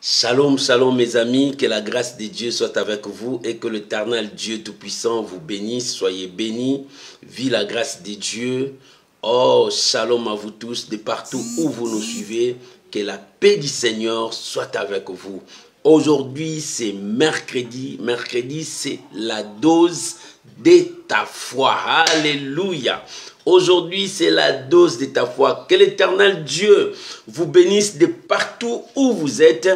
Shalom, shalom mes amis, que la grâce de Dieu soit avec vous et que l'éternel Dieu Tout-Puissant vous bénisse. Soyez bénis, vive la grâce de Dieu. Oh, shalom à vous tous, de partout où vous nous suivez, que la paix du Seigneur soit avec vous. Aujourd'hui, c'est mercredi. Mercredi, c'est la dose de ta foi. Alléluia. Aujourd'hui, c'est la dose de ta foi. Que l'éternel Dieu vous bénisse de partout où vous êtes.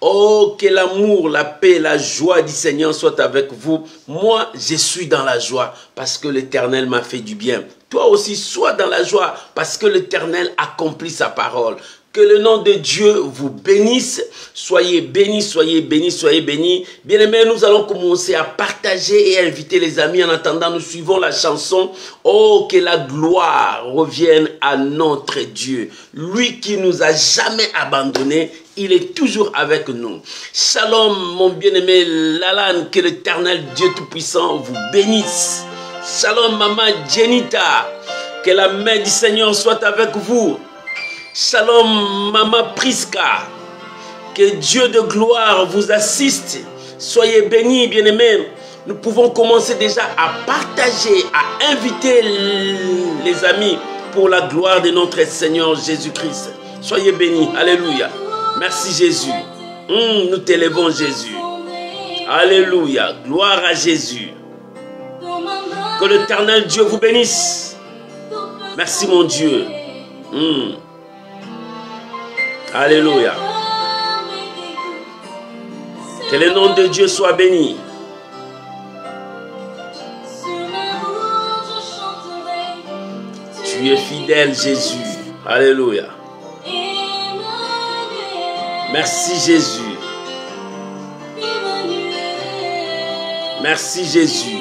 Oh, que l'amour, la paix, la joie du Seigneur soit avec vous. Moi, je suis dans la joie parce que l'éternel m'a fait du bien. Toi aussi, sois dans la joie parce que l'éternel accomplit sa parole. Que le nom de Dieu vous bénisse. Soyez bénis, soyez bénis, soyez bénis. Bien-aimés, nous allons commencer à partager et à inviter les amis. En attendant, nous suivons la chanson. Oh, que la gloire revienne à notre Dieu. Lui qui nous a jamais abandonnés. Il est toujours avec nous. Shalom, mon bien-aimé Lalan. Que l'éternel Dieu Tout-Puissant vous bénisse. Shalom, maman Jenita. Que la main du Seigneur soit avec vous. Shalom, maman Priska. Que Dieu de gloire vous assiste. Soyez bénis, bien-aimés. Nous pouvons commencer déjà à partager, à inviter les amis pour la gloire de notre Seigneur Jésus-Christ. Soyez bénis. Alléluia. Merci Jésus. Nous t'élèvons Jésus. Alléluia. Gloire à Jésus. Que l'éternel Dieu vous bénisse. Merci mon Dieu. Alléluia. Que le nom de Dieu soit béni. Tu es fidèle, Jésus. Alléluia. Merci, Jésus. Merci, Jésus.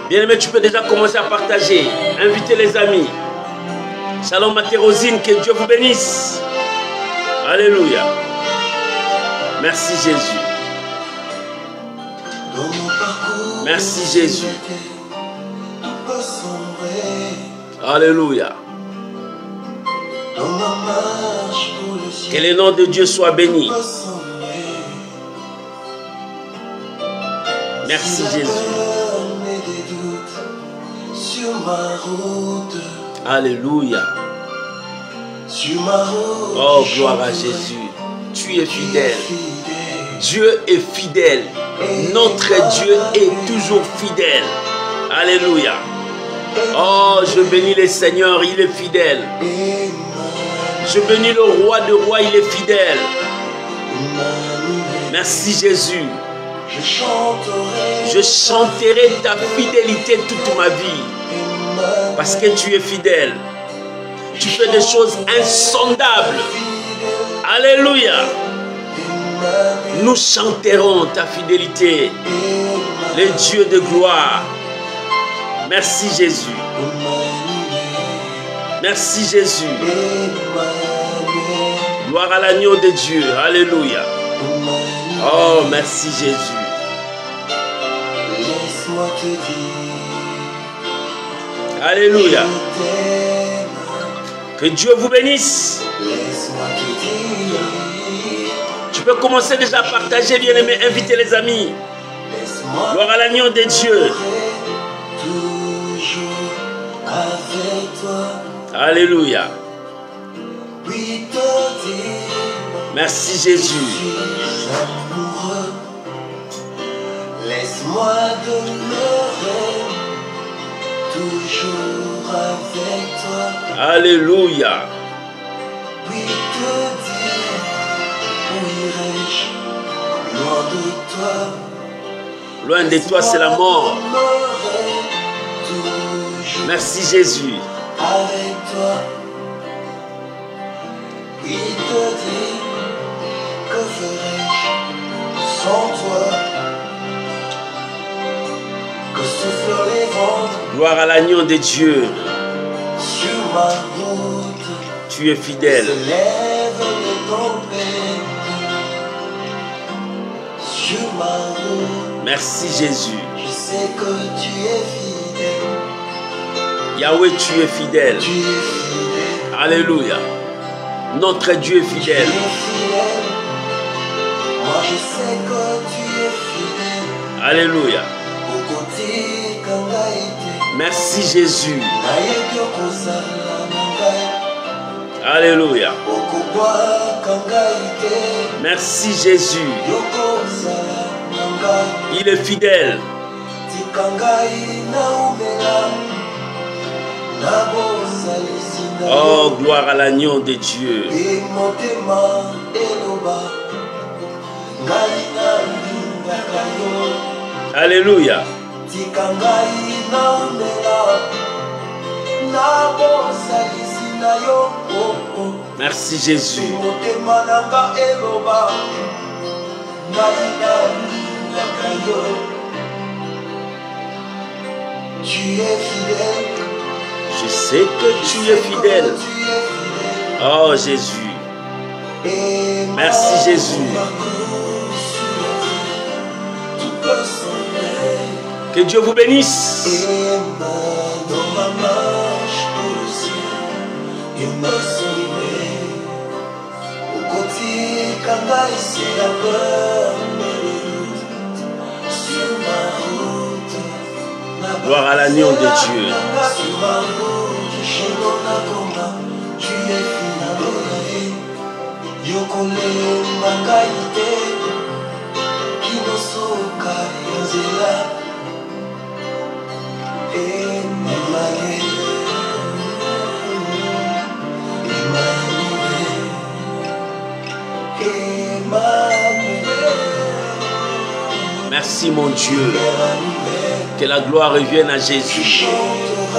Bien-aimé, tu peux déjà commencer à partager. Inviter les amis. Shalom à Thérosine, que Dieu vous bénisse. Alléluia. Merci Jésus. Merci Jésus. Alléluia. Que le nom de Dieu soit béni. Merci Jésus. Alléluia. Oh, gloire à Jésus. Tu es fidèle. Dieu est fidèle. Notre Dieu est toujours fidèle. Alléluia. Oh, je bénis le Seigneur, il est fidèle. Je bénis le roi de rois, il est fidèle. Merci Jésus. Je chanterai ta fidélité toute ma vie. Parce que tu es fidèle. Tu fais des choses insondables. Alléluia. Nous chanterons ta fidélité. Le Dieu de gloire. Merci Jésus. Merci Jésus. Gloire à l'agneau de Dieu. Alléluia. Oh, merci Jésus. Laisse-moi te dire. Alléluia. Que Dieu vous bénisse. Tu peux commencer déjà à partager, bien-aimé, inviter les amis. Gloire à l'agneau de Dieu. Alléluia. Merci Jésus. Laisse-moi demeurer toujours avec toi. Alléluia. Oui, te dire, où irai-je loin de toi? Loin de toi, c'est la mort. Merci Jésus. Avec toi. Oui, te dire, que ferais-je sans toi? Que soufflent les vents. Gloire à l'agneau de Dieu. Sur ma route, tu es fidèle. Se lèvent les tempêtes. Sur ma route, merci Jésus. Je sais que tu es fidèle. Yahweh, tu es fidèle. Tu es fidèle. Alléluia. Notre Dieu est fidèle. Moi je sais que tu es fidèle. Alléluia. Merci Jésus. Alléluia. Merci Jésus. Il est fidèle. Oh, gloire à l'agneau de Dieu. Alléluia. Merci Jésus. Tu es fidèle. Je sais que tu es fidèle. Oh Jésus. Merci Jésus. Que Dieu vous bénisse. Gloire à l'agneau de Dieu. Merci mon Dieu. Que la gloire revienne à Jésus.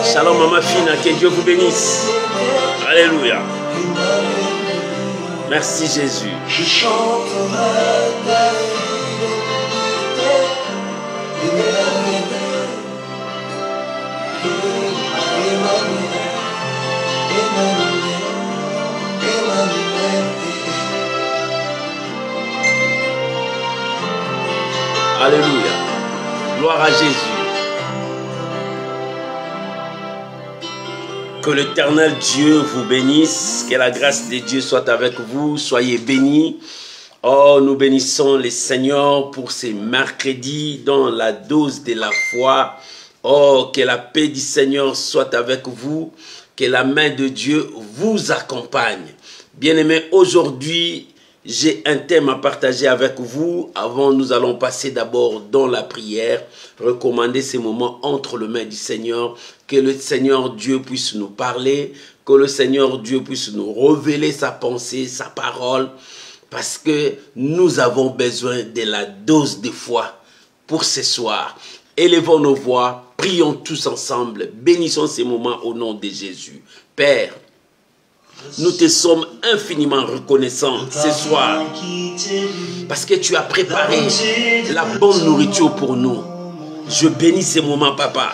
Shalom maman Fina, que Dieu vous bénisse. Alléluia. Merci Jésus. Je chanterai ta Alléluia. Gloire à Jésus. Que l'Éternel Dieu vous bénisse. Que la grâce de Dieu soit avec vous. Soyez bénis. Oh, nous bénissons les Seigneurs pour ces mercredis dans la dose de la foi. Oh, que la paix du Seigneur soit avec vous. Que la main de Dieu vous accompagne. Bien-aimés, aujourd'hui, j'ai un thème à partager avec vous. Avant, nous allons passer d'abord dans la prière. Recommander ces moments entre les mains du Seigneur. Que le Seigneur Dieu puisse nous parler. Que le Seigneur Dieu puisse nous révéler sa pensée, sa parole. Parce que nous avons besoin de la dose de foi pour ce soir. Élevons nos voix, prions tous ensemble. Bénissons ces moments au nom de Jésus. Père, nous te sommes infiniment reconnaissants ce soir parce que tu as préparé la bonne nourriture pour nous. Je bénis ces moments, Papa.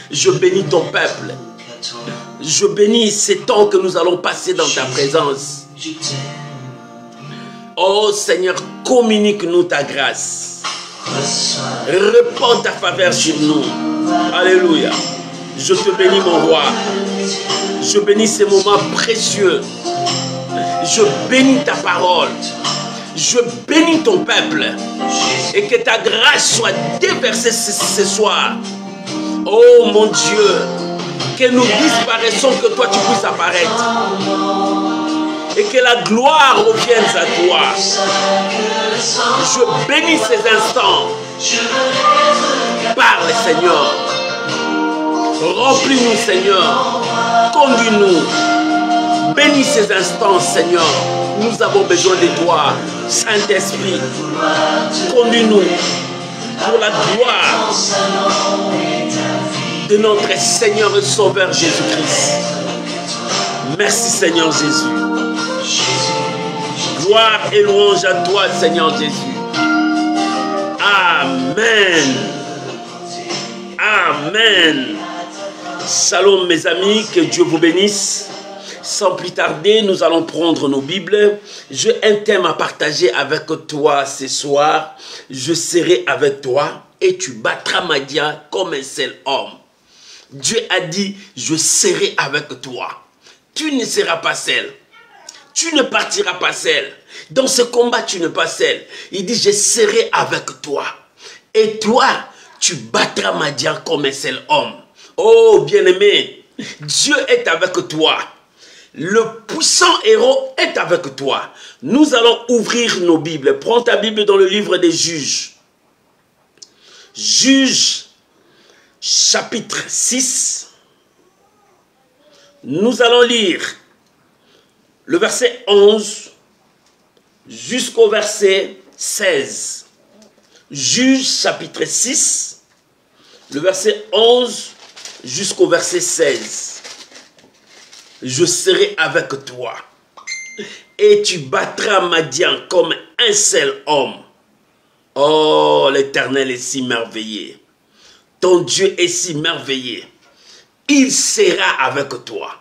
Je bénis ton peuple. Je bénis ces temps que nous allons passer dans ta présence. Oh Seigneur, communique-nous ta grâce. Répands ta faveur sur nous. Alléluia. Je te bénis, mon roi. Je bénis ces moments précieux. Je bénis ta parole. Je bénis ton peuple. Et que ta grâce soit déversée ce soir. Oh mon Dieu. Que nous disparaissons, que toi tu puisses apparaître. Et que la gloire revienne à toi. Je bénis ces instants. Parle, Seigneur. Remplis-nous, Seigneur. Conduis-nous. Bénis ces instants, Seigneur. Nous avons besoin de toi, Saint-Esprit. Conduis-nous pour la gloire de notre Seigneur et Sauveur Jésus-Christ. Merci, Seigneur Jésus. Gloire et louange à toi, Seigneur Jésus. Amen. Amen. Shalom mes amis, que Dieu vous bénisse. Sans plus tarder, nous allons prendre nos Bibles. J'ai un thème à partager avec toi ce soir. Je serai avec toi et tu battras Madia comme un seul homme. Dieu a dit, je serai avec toi. Tu ne seras pas seul. tu ne partiras pas seul. Dans ce combat, tu n'es pas seul. Il dit, je serai avec toi. Et toi, tu battras Madian comme un seul homme. Oh, bien-aimé, Dieu est avec toi. Le puissant héros est avec toi. Nous allons ouvrir nos Bibles. Prends ta Bible dans le livre des Juges. Juges, chapitre 6. Nous allons lire le verset 11 jusqu'au verset 16. Juges, chapitre 6, le verset 11 jusqu'au verset 16. Je serai avec toi et tu battras Madian comme un seul homme. Oh, l'Éternel est si merveilleux. Ton Dieu est si merveilleux. Il sera avec toi.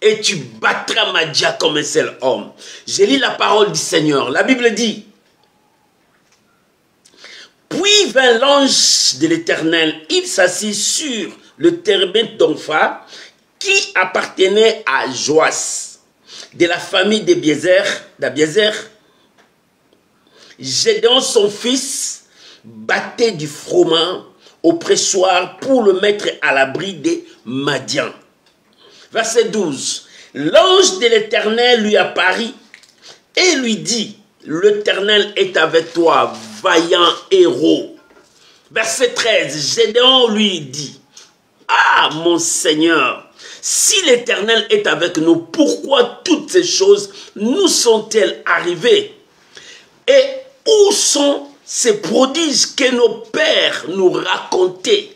Et tu battras Madian comme un seul homme. Je lis la parole du Seigneur. La Bible dit, puis vint l'ange de l'Éternel. Il s'assit sur le térébinthe d'Opha qui appartenait à Joas, de la famille d'Abiézer. Gédéon, son fils, battait du froment au pressoir pour le mettre à l'abri des Madians. Verset 12. L'ange de l'Éternel lui apparut et lui dit, l'Éternel est avec toi, vaillant héros. Verset 13. Gédéon lui dit, ah, mon Seigneur, si l'Éternel est avec nous, pourquoi toutes ces choses nous sont-elles arrivées? Et où sont ces prodiges que nos pères nous racontaient?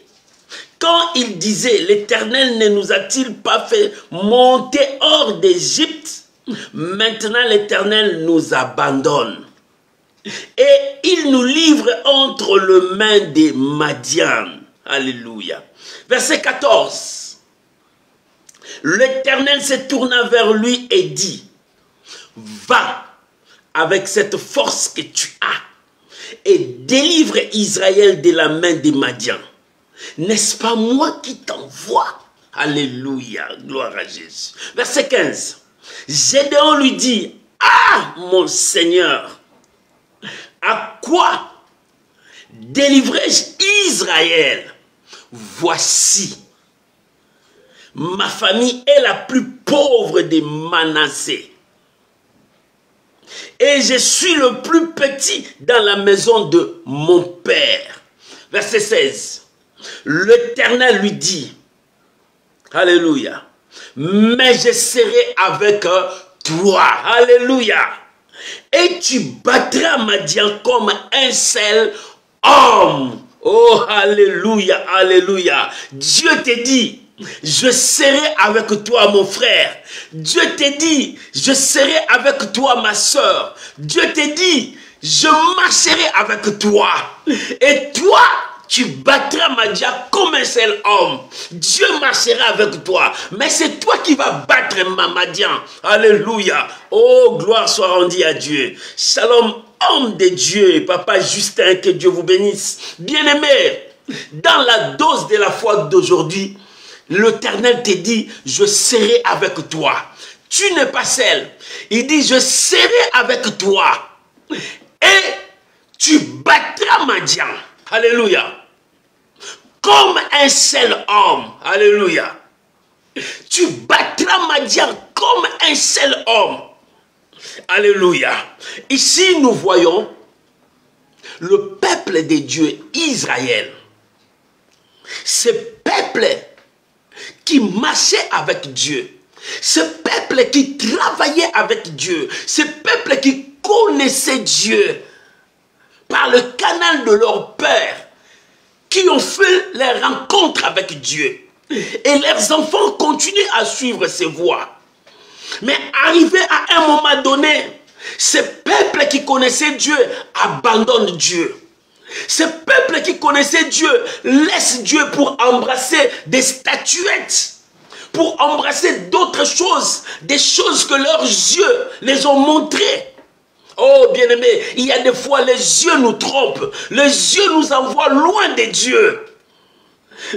Quand ils disaient, l'Éternel ne nous a-t-il pas fait monter hors d'Égypte? Maintenant l'Éternel nous abandonne. Et il nous livre entre les mains des Madian. Alléluia. Verset 14. L'Éternel se tourna vers lui et dit, va avec cette force que tu as et délivre Israël de la main des Madians. N'est-ce pas moi qui t'envoie? Alléluia, gloire à Jésus. Verset 15. Gédéon lui dit, ah, mon Seigneur, à quoi délivrai-je Israël? Voici, ma famille est la plus pauvre des Manassés. Et je suis le plus petit dans la maison de mon père. Verset 16. L'Éternel lui dit, alléluia, mais je serai avec toi, alléluia, et tu battras Madian comme un seul homme. Oh, alléluia, alléluia. Dieu te dit, je serai avec toi, mon frère. Dieu te dit, je serai avec toi, ma soeur. Dieu te dit, je marcherai avec toi. Et toi, tu battras Madian comme un seul homme. Dieu marchera avec toi. Mais c'est toi qui vas battre Madian. Alléluia. Oh, gloire soit rendue à Dieu. Shalom, homme de Dieu. Papa Justin, que Dieu vous bénisse. Bien-aimé, dans la dose de la foi d'aujourd'hui, l'Éternel te dit, je serai avec toi. Tu n'es pas seul. Il dit, je serai avec toi. Et tu battras Madian. Alléluia. Comme un seul homme. Alléluia. Tu battras Madian comme un seul homme. Alléluia. Ici, nous voyons le peuple de Dieu, Israël. Ce peuple qui marchait avec Dieu. Ce peuple qui travaillait avec Dieu. Ce peuple qui connaissait Dieu par le canal de leur père, qui ont fait les rencontres avec Dieu. Et leurs enfants continuent à suivre ses voies. Mais arrivé à un moment donné, ce peuple qui connaissait Dieu abandonne Dieu. Ce peuple qui connaissait Dieu laisse Dieu pour embrasser des statuettes, pour embrasser d'autres choses, des choses que leurs yeux les ont montrées. Oh, bien-aimé, il y a des fois, les yeux nous trompent. Les yeux nous envoient loin de Dieu.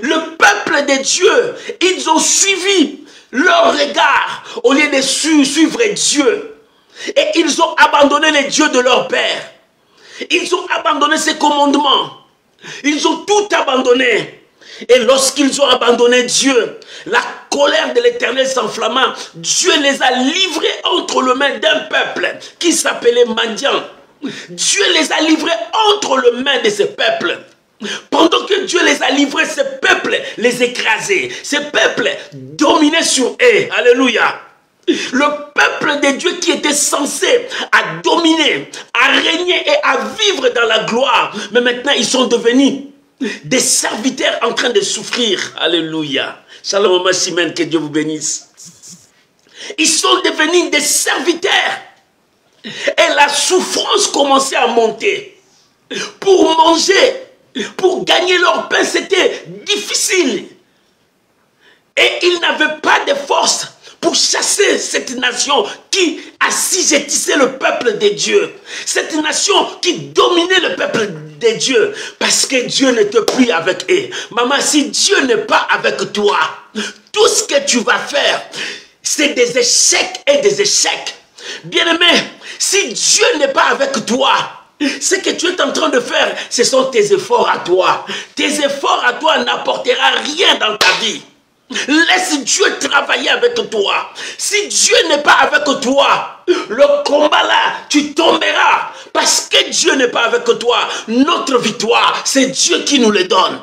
Le peuple de Dieu, ils ont suivi leur regard au lieu de suivre Dieu. Et ils ont abandonné les dieux de leur père. Ils ont abandonné ses commandements. Ils ont tout abandonné. Et lorsqu'ils ont abandonné Dieu, la colère de l'Éternel s'enflamma. Dieu les a livrés entre les mains d'un peuple qui s'appelait Madian. Dieu les a livrés entre les mains de ce peuple. Pendant que Dieu les a livrés, ce peuple les écrasait. Ce peuple dominait sur eux. Alléluia. Le peuple de Dieu qui était censé à dominer, à régner et à vivre dans la gloire. Mais maintenant, ils sont devenus des serviteurs en train de souffrir. Alléluia. Shalom, maman Chimène, que Dieu vous bénisse. Ils sont devenus des serviteurs. Et la souffrance commençait à monter. Pour manger, pour gagner leur pain, c'était difficile. Et ils n'avaient pas de force pour chasser cette nation qui assujettissait le peuple de Dieu. Cette nation qui dominait le peuple de Dieu. Parce que Dieu n'était plus avec eux. Maman, si Dieu n'est pas avec toi, tout ce que tu vas faire, c'est des échecs et des échecs. Bien-aimé, si Dieu n'est pas avec toi, ce que tu es en train de faire, ce sont tes efforts à toi. Tes efforts à toi n'apporteront rien dans ta vie. Laisse Dieu travailler avec toi. Si Dieu n'est pas avec toi, le combat là, tu tomberas. Parce que Dieu n'est pas avec toi. Notre victoire, c'est Dieu qui nous le donne.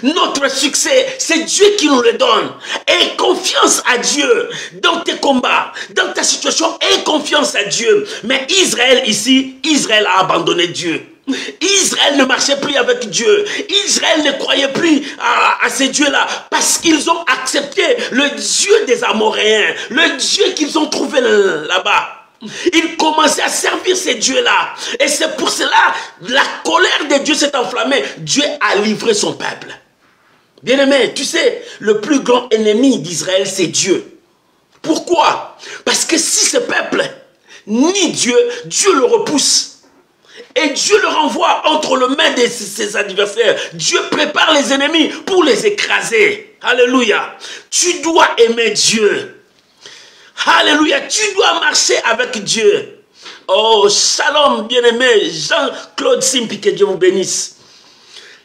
Notre succès, c'est Dieu qui nous le donne. Aie confiance à Dieu dans tes combats, dans ta situation. Aie confiance à Dieu. Mais Israël ici, Israël a abandonné Dieu. Israël ne marchait plus avec Dieu. Israël ne croyait plus à ces dieux-là parce qu'ils ont accepté le Dieu des Amoréens, le Dieu qu'ils ont trouvé là-bas. Ils commençaient à servir ces dieux-là. Et c'est pour cela la colère de Dieu s'est enflammée. Dieu a livré son peuple. Bien-aimé, tu sais, le plus grand ennemi d'Israël, c'est Dieu. Pourquoi? Parce que si ce peuple nie Dieu, Dieu le repousse. Et Dieu le renvoie entre les mains de ses adversaires. Dieu prépare les ennemis pour les écraser. Alléluia. Tu dois aimer Dieu. Alléluia. Tu dois marcher avec Dieu. Oh, shalom, bien-aimé. Jean-Claude Simpi, que Dieu vous bénisse.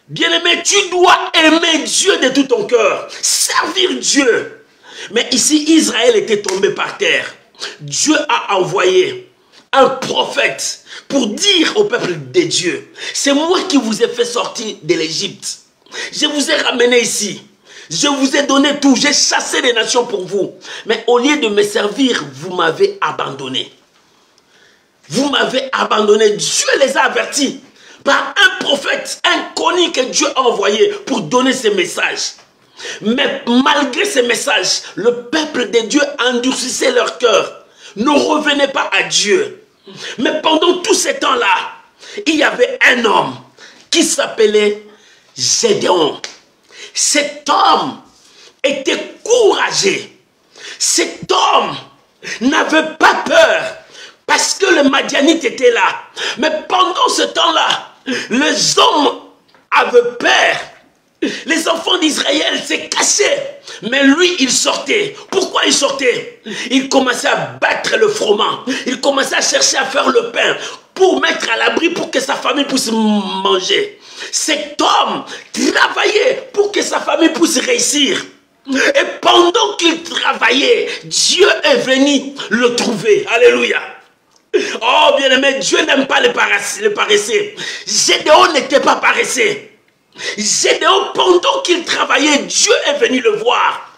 Bien-aimé, tu dois aimer Dieu de tout ton cœur. Servir Dieu. Mais ici, Israël était tombé par terre. Dieu a envoyé un prophète pour dire au peuple de Dieu, c'est moi qui vous ai fait sortir de l'Égypte. Je vous ai ramené ici. Je vous ai donné tout. J'ai chassé les nations pour vous. Mais au lieu de me servir, vous m'avez abandonné. Vous m'avez abandonné. Dieu les a avertis par un prophète inconnu que Dieu a envoyé pour donner ces messages. Mais malgré ces messages, le peuple de Dieu endurcissait leur cœur. Ne revenez pas à Dieu. Mais pendant tout ce temps-là, il y avait un homme qui s'appelait Gédéon. Cet homme était courageux. Cet homme n'avait pas peur parce que le Madianite était là. Mais pendant ce temps-là, les hommes avaient peur. Les enfants d'Israël se cachaient. Mais lui, il sortait. Pourquoi il sortait? Il commençait à battre le froment. Il commençait à chercher à faire le pain pour mettre à l'abri pour que sa famille puisse manger. Cet homme travaillait pour que sa famille puisse réussir. Et pendant qu'il travaillait, Dieu est venu le trouver. Alléluia. Oh bien-aimé, Dieu n'aime pas les paresseux. Gédéon n'était pas paresseux. Gédéon, pendant qu'il travaillait, Dieu est venu le voir.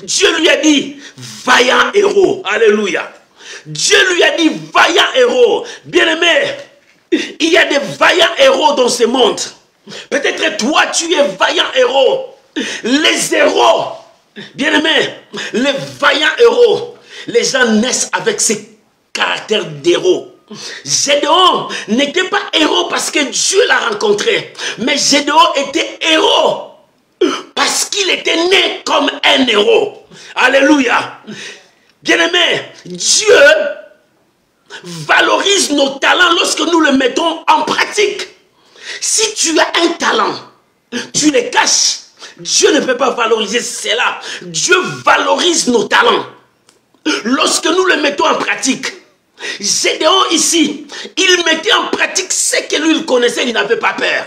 Dieu lui a dit, vaillant héros. Alléluia. Dieu lui a dit, vaillant héros. Bien-aimé, il y a des vaillants héros dans ce monde. Peut-être toi, tu es vaillant héros. Les héros, bien-aimé, les vaillants héros, les gens naissent avec ces caractères d'héros. Gédéon n'était pas héros parce que Dieu l'a rencontré. Mais Gédéon était héros parce qu'il était né comme un héros. Alléluia. Bien-aimé, Dieu valorise nos talents lorsque nous le mettons en pratique. Si tu as un talent, tu le caches. Dieu ne peut pas valoriser cela. Dieu valorise nos talents. lorsque nous le mettons en pratique, Gédéon ici, il mettait en pratique ce que lui il connaissait, il n'avait pas peur.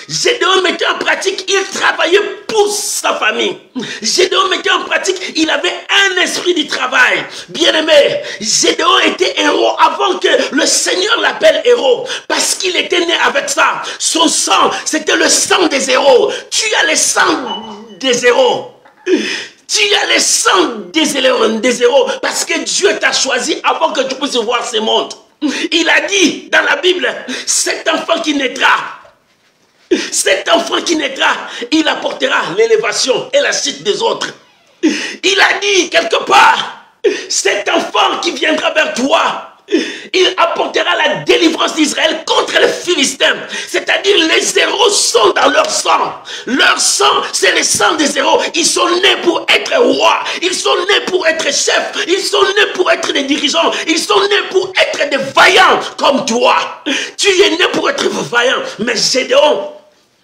Gédéon mettait en pratique, il travaillait pour sa famille. Gédéon mettait en pratique, il avait un esprit du travail. Bien-aimé, Gédéon était héros avant que le Seigneur l'appelle héros. Parce qu'il était né avec ça. Son sang, c'était le sang des héros. Tu as le sang des héros. Tu as le sang des héros. Parce que Dieu t'a choisi avant que tu puisses voir ce monde. Il a dit dans la Bible, cet enfant qui naîtra, il apportera l'élévation et la chute des autres. Il a dit quelque part, cet enfant qui viendra vers toi, il apportera la délivrance d'Israël contre les Philistins. C'est-à-dire les héros sont dans leur sang. Leur sang, c'est le sang des héros. Ils sont nés pour être rois. Ils sont nés pour être chefs. Ils sont nés pour être des dirigeants. Ils sont nés pour être des vaillants comme toi. Tu es né pour être vaillant. Mais Gédéon,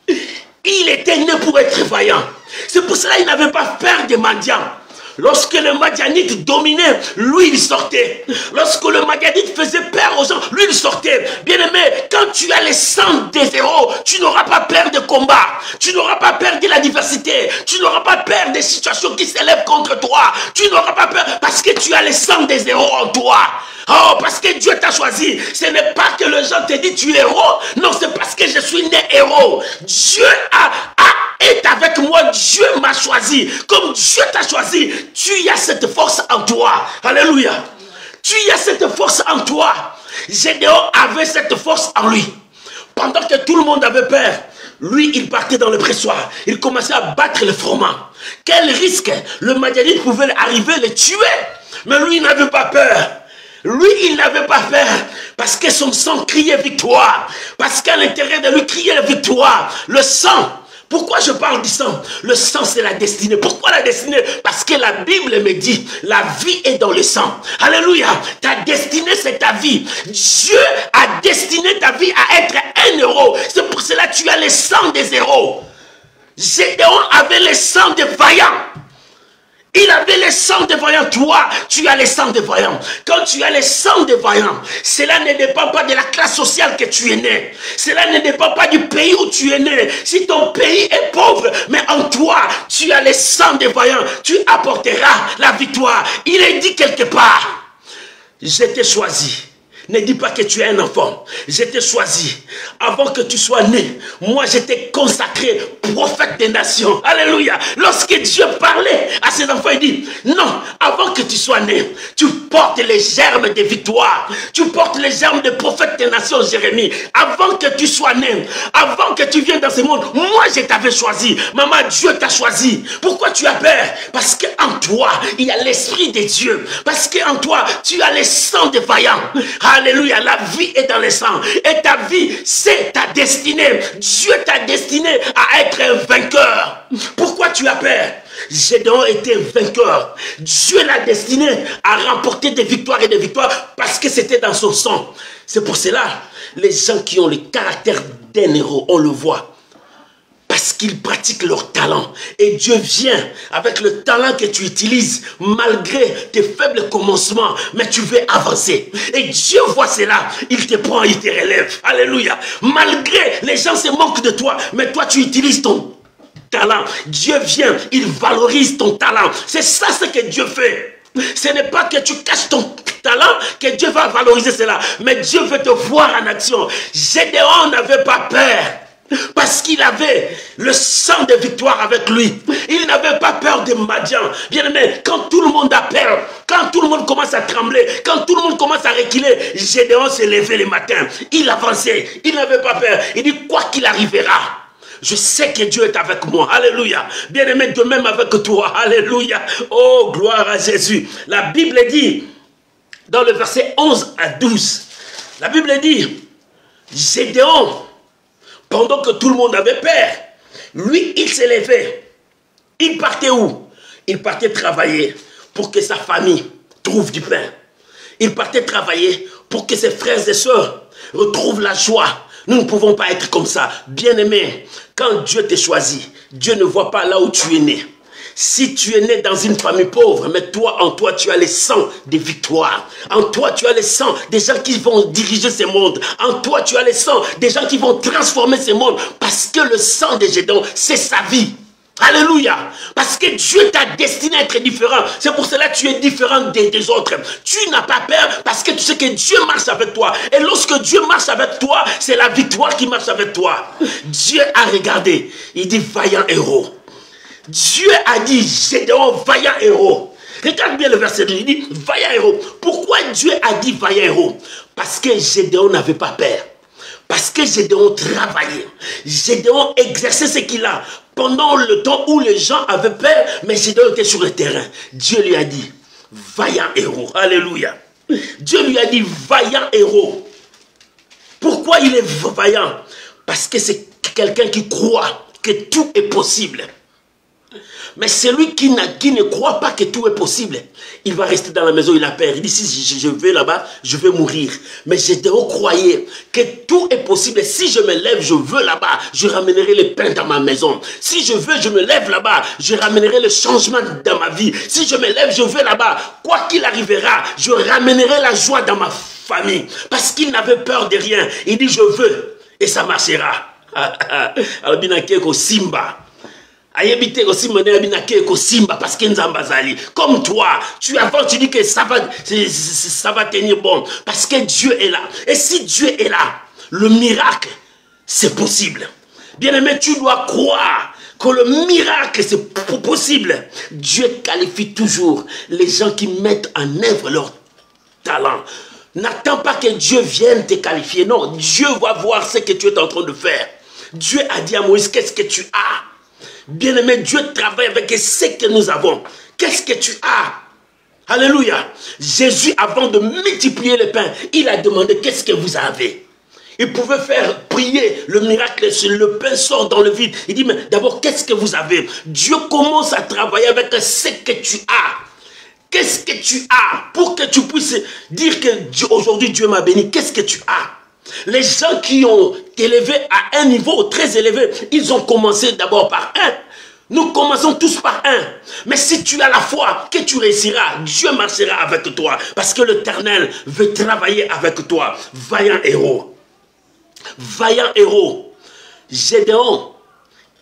il était né pour être vaillant. C'est pour cela qu'il n'avait pas peur des mendiants. Lorsque le Madianite dominait, lui il sortait. Lorsque le Madianite faisait peur aux gens, lui il sortait. Bien-aimé, quand tu as le sang des héros, tu n'auras pas peur de combat. Tu n'auras pas peur de la diversité. Tu n'auras pas peur des situations qui s'élèvent contre toi. Tu n'auras pas peur parce que tu as le sang des héros en toi. Oh, parce que Dieu t'a choisi. Ce n'est pas que les gens te disent tu es héros. Non, c'est parce que je suis né héros. Dieu est avec moi. Dieu m'a choisi. Comme Dieu t'a choisi, tu as cette force en toi. Alléluia. Tu as cette force en toi. Gédéon avait cette force en lui. Pendant que tout le monde avait peur, lui, il partait dans le pressoir. Il commençait à battre le froment. Quel risque! Le Madianite pouvait arriver, le tuer. Mais lui, il n'avait pas peur. Lui, il n'avait pas peur parce que son sang criait victoire. Parce qu'à l'intérieur de lui criait la victoire. Le sang. Pourquoi je parle du sang? Le sang, c'est la destinée. Pourquoi la destinée? Parce que la Bible me dit, la vie est dans le sang. Alléluia. Ta destinée, c'est ta vie. Dieu a destiné ta vie à être un héros. C'est pour cela que tu as le sang des héros. Gédéon avait le sang des vaillants. Il avait le sang des vaillants. Toi, tu as le sang des vaillants. Quand tu as le sang des vaillants, cela ne dépend pas de la classe sociale que tu es né. Cela ne dépend pas du pays où tu es né. Si ton pays est pauvre, mais en toi, tu as le sang des vaillants, tu apporteras la victoire. Il est dit quelque part, je t'ai choisi. Ne dis pas que tu es un enfant. Je t'ai choisi. Avant que tu sois né, moi je t'ai consacré prophète des nations. Alléluia. Lorsque Dieu parlait à ses enfants, il dit, non, avant que tu sois né, tu portes les germes de victoire. Tu portes les germes de prophète des nations, Jérémie. Avant que tu sois né, avant que tu viennes dans ce monde, moi je t'avais choisi. Maman, Dieu t'a choisi. Pourquoi tu as peur? Parce qu'en toi, il y a l'esprit de Dieu. Parce qu'en toi, tu as le sang des vaillants. Alléluia, la vie est dans le sang. Et ta vie, c'est ta destinée. Dieu t'a destiné à être un vainqueur. Pourquoi tu as peur? Gédéon était vainqueur. Dieu l'a destiné à remporter des victoires et des victoires parce que c'était dans son sang. C'est pour cela, les gens qui ont le caractère d'un héros, on le voit. Parce qu'ils pratiquent leur talent. Et Dieu vient avec le talent que tu utilises, malgré tes faibles commencements, mais tu veux avancer. Et Dieu voit cela, il te prend, il te relève. Alléluia. Malgré les gens se moquent de toi, mais toi tu utilises ton talent. Dieu vient, il valorise ton talent. C'est ça ce que Dieu fait. Ce n'est pas que tu caches ton talent que Dieu va valoriser cela, mais Dieu veut te voir en action. Gédéon n'avait pas peur. Parce qu'il avait le sang de victoire avec lui. Il n'avait pas peur des Madians. Bien aimé, quand tout le monde a peur, quand tout le monde commence à trembler, quand tout le monde commence à reculer, Gédéon s'est levé le matin. Il avançait, il n'avait pas peur. Il dit, quoi qu'il arrivera, je sais que Dieu est avec moi. Alléluia. Bien aimé, de même avec toi. Alléluia. Oh, gloire à Jésus. La Bible dit, dans le verset 11 à 12, la Bible dit, Gédéon, pendant que tout le monde avait peur, lui, il s'est levé. Il partait où? Il partait travailler pour que sa famille trouve du pain. Il partait travailler pour que ses frères et sœurs retrouvent la joie. Nous ne pouvons pas être comme ça. Bien-aimé, quand Dieu t'a choisi, Dieu ne voit pas là où tu es né. Si tu es né dans une famille pauvre, mais toi, en toi, tu as le sang des victoires. En toi, tu as le sang des gens qui vont diriger ce monde. En toi, tu as le sang des gens qui vont transformer ce monde. Parce que le sang de Gédéon, c'est sa vie. Alléluia. Parce que Dieu t'a destiné à être différent. C'est pour cela que tu es différent des autres. Tu n'as pas peur parce que tu sais que Dieu marche avec toi. Et lorsque Dieu marche avec toi, c'est la victoire qui marche avec toi. Dieu a regardé. Il dit vaillant héros. Dieu a dit Gédéon, vaillant héros. Regarde bien le verset 2. Il dit vaillant héros. Pourquoi Dieu a dit vaillant héros? Parce que Gédéon n'avait pas peur. Parce que Gédéon travaillait. Gédéon exerçait ce qu'il a. Pendant le temps où les gens avaient peur, mais Gédéon était sur le terrain. Dieu lui a dit, vaillant héros. Alléluia. Dieu lui a dit, vaillant héros. Pourquoi il est vaillant? Parce que c'est quelqu'un qui croit que tout est possible. Mais celui qui ne croit pas que tout est possible, il va rester dans la maison, il a peur. Il dit, si je vais là-bas, je vais mourir. Mais Gédéon croyait que tout est possible. Si je me lève, je veux là-bas, je ramènerai le pain dans ma maison. Si je veux, je me lève là-bas, je ramènerai le changement dans ma vie. Si je me lève, je veux là-bas, quoi qu'il arrivera, je ramènerai la joie dans ma famille. Parce qu'il n'avait peur de rien. Il dit, je veux, et ça marchera. Alors, binakeko Simba. Parce que comme toi, tu avances, tu dis que ça va tenir bon. Parce que Dieu est là. Et si Dieu est là, le miracle, c'est possible. Bien-aimé, tu dois croire que le miracle, c'est possible. Dieu qualifie toujours les gens qui mettent en œuvre leur talent. N'attends pas que Dieu vienne te qualifier. Non, Dieu va voir ce que tu es en train de faire. Dieu a dit à Moïse, qu'est-ce que tu as? Bien-aimé, Dieu travaille avec ce que nous avons. Qu'est-ce que tu as? Alléluia. Jésus, avant de multiplier le pain, il a demandé qu'est-ce que vous avez. Il pouvait faire prier le miracle, le pain sort dans le vide. Il dit, mais d'abord, qu'est-ce que vous avez? Dieu commence à travailler avec ce que tu as. Qu'est-ce que tu as? Pour que tu puisses dire que aujourd'hui Dieu m'a béni, qu'est-ce que tu as? Les gens qui ont élevé à un niveau très élevé, ils ont commencé d'abord par un. Nous commençons tous par un. Mais si tu as la foi que tu réussiras, Dieu marchera avec toi. Parce que l'Éternel veut travailler avec toi. Vaillant héros. Vaillant héros. Gédéon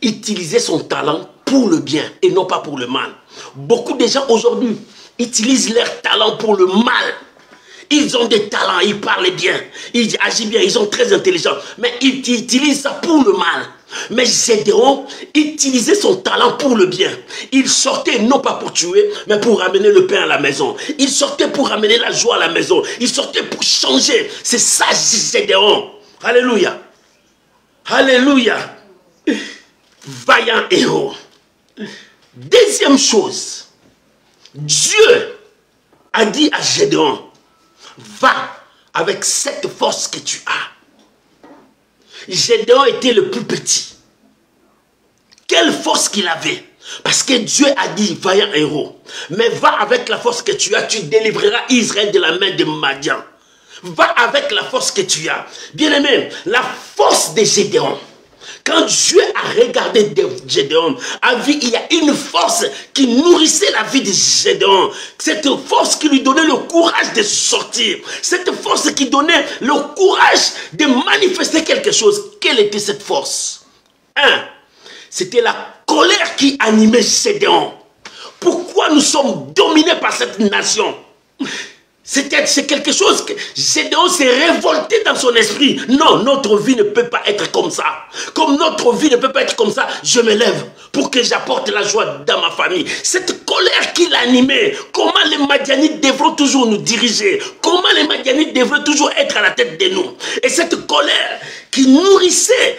utilisait son talent pour le bien et non pas pour le mal. Beaucoup de gens aujourd'hui utilisent leur talent pour le mal. Ils ont des talents, ils parlent bien, ils agissent bien, ils sont très intelligents. Mais ils utilisent ça pour le mal. Mais Gédéon utilisait son talent pour le bien. Il sortait non pas pour tuer, mais pour ramener le pain à la maison. Il sortait pour ramener la joie à la maison. Il sortait pour changer. C'est ça Gédéon. Alléluia. Alléluia. Vaillant héros. Deuxième chose. Dieu a dit à Gédéon, va avec cette force que tu as. Gédéon était le plus petit. Quelle force qu'il avait? Parce que Dieu a dit, vaillant héros, mais va avec la force que tu as, tu délivreras Israël de la main de Madian. Va avec la force que tu as. Bien-aimé, la force de Gédéon. Quand Dieu a regardé Gédéon, a vu il y a une force qui nourrissait la vie de Gédéon. Cette force qui lui donnait le courage de sortir. Cette force qui donnait le courage de manifester quelque chose. Quelle était cette force? C'était la colère qui animait Gédéon. Pourquoi nous sommes dominés par cette nation? C'est quelque chose que Gédéon s'est révolté dans son esprit. Non, notre vie ne peut pas être comme ça. Comme notre vie ne peut pas être comme ça, je me lève pour que j'apporte la joie dans ma famille. Cette colère qui l'animait, comment les Madianites devront toujours nous diriger, comment les Madianites devraient toujours être à la tête de nous. Et cette colère qui nourrissait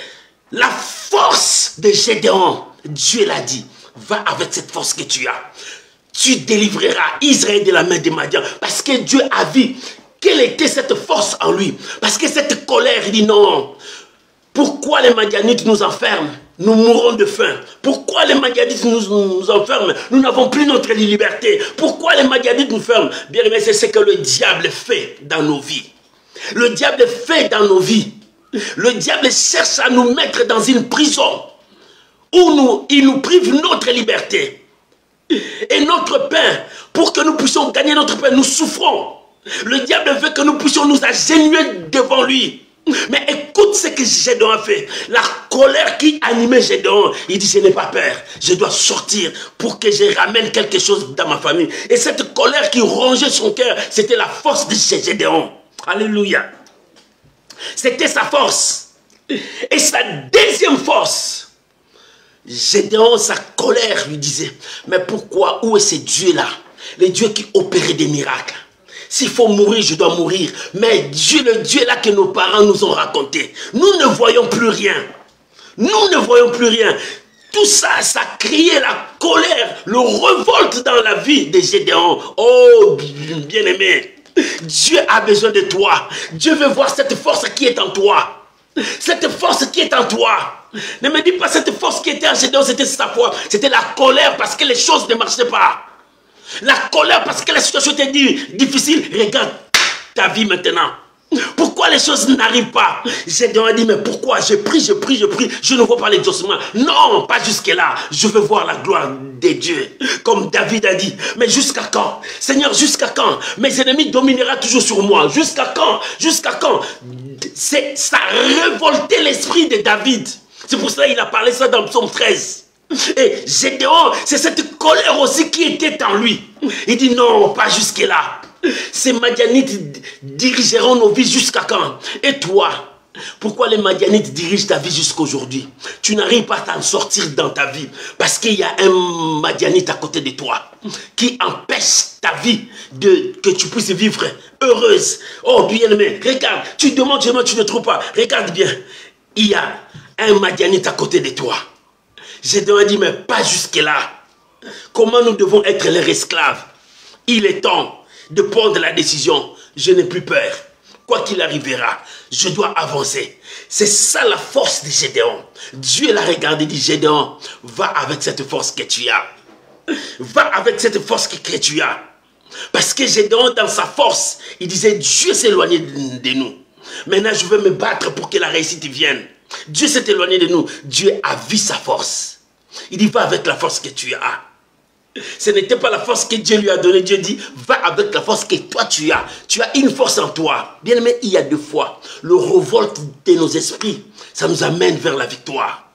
la force de Gédéon, Dieu l'a dit, va avec cette force que tu as. Tu délivreras Israël de la main de Madian. Parce que Dieu a vu quelle était cette force en lui. Parce que cette colère, il dit non. Pourquoi les Madianites nous enferment? Nous mourrons de faim. Pourquoi les Madianites nous enferment? Nous n'avons plus notre liberté. Pourquoi les Madianites nous ferment? Bien aimé, c'est ce que le diable fait dans nos vies. Le diable fait dans nos vies. Le diable cherche à nous mettre dans une prison où il nous prive notre liberté. Et notre pain, pour que nous puissions gagner notre pain, nous souffrons. Le diable veut que nous puissions nous agenouiller devant lui. Mais écoute ce que Gédéon a fait. La colère qui animait Gédéon, il dit, je n'ai pas peur. Je dois sortir pour que je ramène quelque chose dans ma famille. Et cette colère qui rongeait son cœur, c'était la force de Gédéon. Alléluia. C'était sa force. Et sa deuxième force, Gédéon, sa colère lui disait, mais pourquoi, où est ce Dieu-là? Les dieux qui opéraient des miracles. S'il faut mourir, je dois mourir. Mais Dieu, le Dieu là que nos parents nous ont raconté, nous ne voyons plus rien. Nous ne voyons plus rien. Tout ça, ça criait la colère, le révolte dans la vie de Gédéon. Oh, bien-aimé, Dieu a besoin de toi. Dieu veut voir cette force qui est en toi. Cette force qui est en toi. Ne me dis pas cette force qui était en Gédéon, c'était sa foi. C'était la colère parce que les choses ne marchaient pas. La colère parce que la situation était difficile. Regarde ta vie maintenant. Pourquoi les choses n'arrivent pas? Gédéon a dit, mais pourquoi? Je prie, je ne vois pas l'exaucement. Non, pas jusque-là. Je veux voir la gloire de Dieu. Comme David a dit, mais jusqu'à quand? Seigneur, jusqu'à quand? Mes ennemis domineront toujours sur moi. Jusqu'à quand? Jusqu'à quand? Ça a révolté l'esprit de David. C'est pour ça qu'il a parlé ça dans Psaume 13. Et Gédéon, c'est cette colère aussi qui était en lui. Il dit non, pas jusque-là. Ces Madianites dirigeront nos vies jusqu'à quand? Et toi, pourquoi les Madianites dirigent ta vie jusqu'à aujourd'hui? Tu n'arrives pas à t'en sortir dans ta vie parce qu'il y a un Madianite à côté de toi qui empêche ta vie que tu puisses vivre heureuse. Oh bien-aimé, regarde, tu demandes, tu ne trouves pas. Regarde bien, il y a un Madianite à côté de toi. Gédéon a dit, mais pas jusque-là. Comment nous devons être leurs esclaves? Il est temps de prendre la décision. Je n'ai plus peur. Quoi qu'il arrivera, je dois avancer. C'est ça la force de Gédéon. Dieu l'a regardé et dit, Gédéon, va avec cette force que tu as. Va avec cette force que tu as. Parce que Gédéon, dans sa force, il disait, Dieu s'est éloigné de nous. Maintenant, je veux me battre pour que la réussite vienne. Dieu s'est éloigné de nous. Dieu a vu sa force. Il dit, va avec la force que tu as. Ce n'était pas la force que Dieu lui a donnée. Dieu dit, va avec la force que toi tu as. Tu as une force en toi. Bien aimé, il y a deux fois. Le révolte de nos esprits, ça nous amène vers la victoire.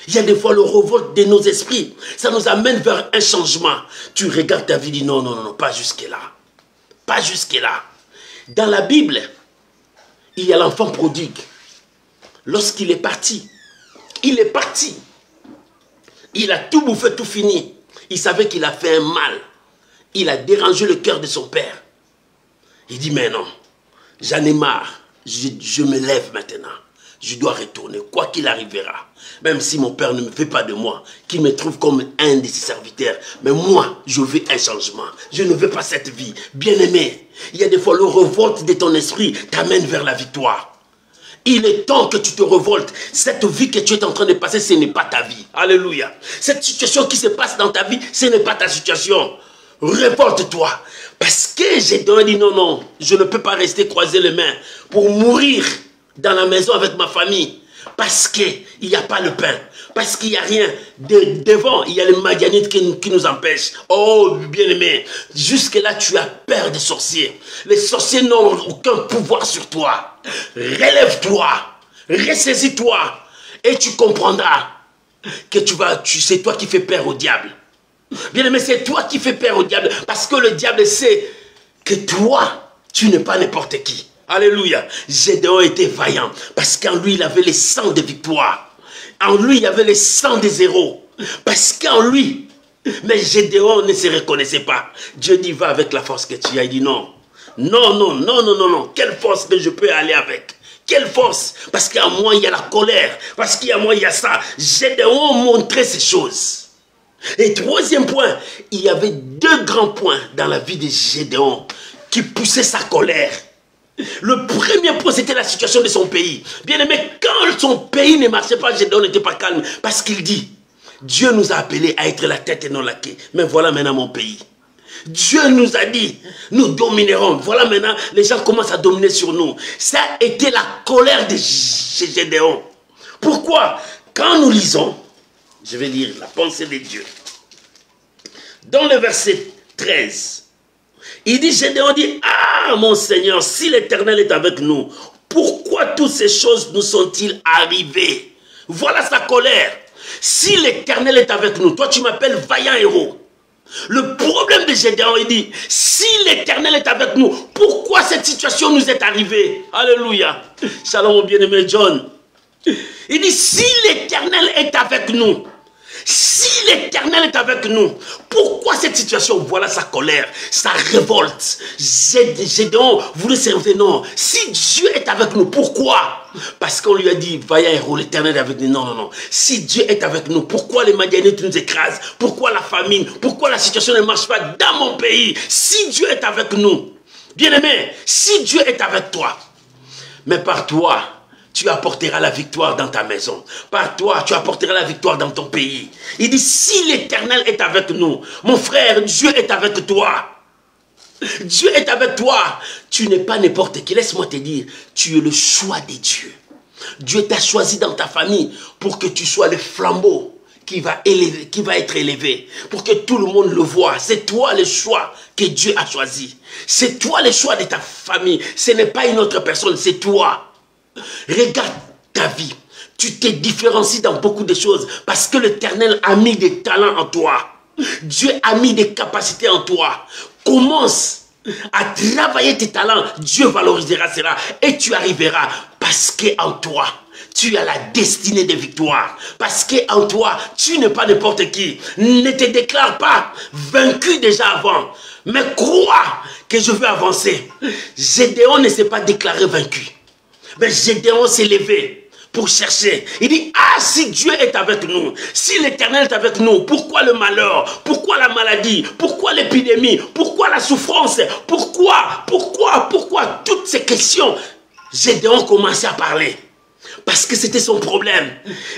Il y a des fois le révolte de nos esprits, ça nous amène vers un changement. Tu regardes ta vie et dis, non, non, non, pas jusque-là. Pas jusque-là. Dans la Bible, il y a l'enfant prodigue. Lorsqu'il est parti, il a tout bouffé, tout fini. Il savait qu'il a fait un mal. Il a dérangé le cœur de son père. Il dit, mais non, j'en ai marre. Je me lève maintenant. Je dois retourner, quoi qu'il arrivera. Même si mon père ne me fait pas de moi, qu'il me trouve comme un de ses serviteurs. Mais moi, je veux un changement. Je ne veux pas cette vie. Bien-aimé, il y a des fois le révolte de ton esprit t'amène vers la victoire. Il est temps que tu te révoltes. Cette vie que tu es en train de passer, ce n'est pas ta vie. Alléluia. Cette situation qui se passe dans ta vie, ce n'est pas ta situation. Révolte-toi. Parce que Gédéon dit non, non, je ne peux pas rester croiser les mains pour mourir dans la maison avec ma famille. Parce qu'il n'y a pas le pain. Parce qu'il n'y a rien. Devant, il y a les Madianites qui nous empêchent. Oh, bien-aimé, jusque-là, tu as peur des sorciers. Les sorciers n'ont aucun pouvoir sur toi. Relève-toi. Ressaisis-toi. Et tu comprendras que c'est toi qui fais peur au diable. Bien-aimé, c'est toi qui fais peur au diable. Parce que le diable sait que toi, tu n'es pas n'importe qui. Alléluia. Gédéon était vaillant parce qu'en lui, il avait les sangs de victoire. En lui, il y avait les sangs des héros. Parce qu'en lui, mais Gédéon ne se reconnaissait pas. Dieu dit, va avec la force que tu as. Il dit non. Non, non, non, non, non, non. Quelle force que je peux aller avec? Quelle force? Parce qu'en moi, il y a la colère. Parce qu'en moi, il y a ça. Gédéon montrait ces choses. Et troisième point, il y avait deux grands points dans la vie de Gédéon qui poussaient sa colère. Le premier point, c'était la situation de son pays. Bien aimé, quand son pays ne marchait pas, Gédéon n'était pas calme. Parce qu'il dit, Dieu nous a appelés à être la tête et non la queue. Mais voilà maintenant mon pays. Dieu nous a dit, nous dominerons. Voilà maintenant, les gens commencent à dominer sur nous. Ça a été la colère de Gédéon. Pourquoi? Quand nous lisons, je vais lire la pensée de Dieu. dans le verset 13, il dit, Gédéon dit, ah mon Seigneur, si l'Éternel est avec nous, pourquoi toutes ces choses nous sont-ils arrivées? Voilà sa colère. Si l'Éternel est avec nous, toi tu m'appelles vaillant héros. Le problème de Gédéon, il dit, si l'Éternel est avec nous, pourquoi cette situation nous est arrivée? Alléluia. Shalom mon bien-aimé John. Il dit, si l'Éternel est avec nous, si l'Éternel est avec nous, pourquoi cette situation? Voilà sa colère, sa révolte. Gédéon voulait servir. Non, si Dieu est avec nous, pourquoi? Parce qu'on lui a dit, vaillant héros, l'Éternel est avec nous. Non, non, non. Si Dieu est avec nous, pourquoi les Madianites nous écrasent? Pourquoi la famine? Pourquoi la situation ne marche pas dans mon pays? Si Dieu est avec nous, bien-aimé, si Dieu est avec toi, mais par toi, tu apporteras la victoire dans ta maison. Par toi, tu apporteras la victoire dans ton pays. Il dit, si l'Éternel est avec nous, mon frère, Dieu est avec toi. Dieu est avec toi. Tu n'es pas n'importe qui. Laisse-moi te dire, tu es le choix de Dieu. Dieu t'a choisi dans ta famille pour que tu sois le flambeau qui va être élevé. Pour que tout le monde le voit. C'est toi le choix que Dieu a choisi. C'est toi le choix de ta famille. Ce n'est pas une autre personne, c'est toi. Regarde ta vie. Tu te différencies dans beaucoup de choses parce que l'Éternel a mis des talents en toi. Dieu a mis des capacités en toi. Commence à travailler tes talents. Dieu valorisera cela et tu arriveras parce qu'en toi, tu as la destinée de victoire. Parce qu'en toi, tu n'es pas n'importe qui. Ne te déclare pas vaincu déjà avant. Mais crois que je veux avancer. Gédéon ne s'est pas déclaré vaincu. Mais Gédéon s'est levé pour chercher. Il dit, ah, si Dieu est avec nous, si l'Éternel est avec nous, pourquoi le malheur? Pourquoi la maladie? Pourquoi l'épidémie? Pourquoi la souffrance? Pourquoi toutes ces questions? Gédéon commençait à parler. Parce que c'était son problème.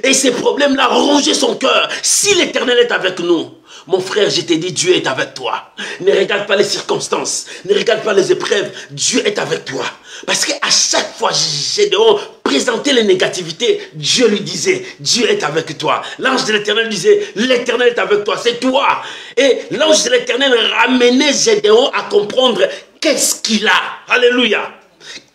Et ces problèmes-là rongeaient son cœur. Si l'Éternel est avec nous, mon frère, je t'ai dit, Dieu est avec toi. Ne regarde pas les circonstances. Ne regarde pas les épreuves. Dieu est avec toi. Parce qu'à chaque fois, Gédéon présentait les négativités, Dieu lui disait, Dieu est avec toi. L'ange de l'Éternel disait, l'Éternel est avec toi, c'est toi. Et l'ange de l'Éternel ramenait Gédéon à comprendre qu'est-ce qu'il a. Alléluia.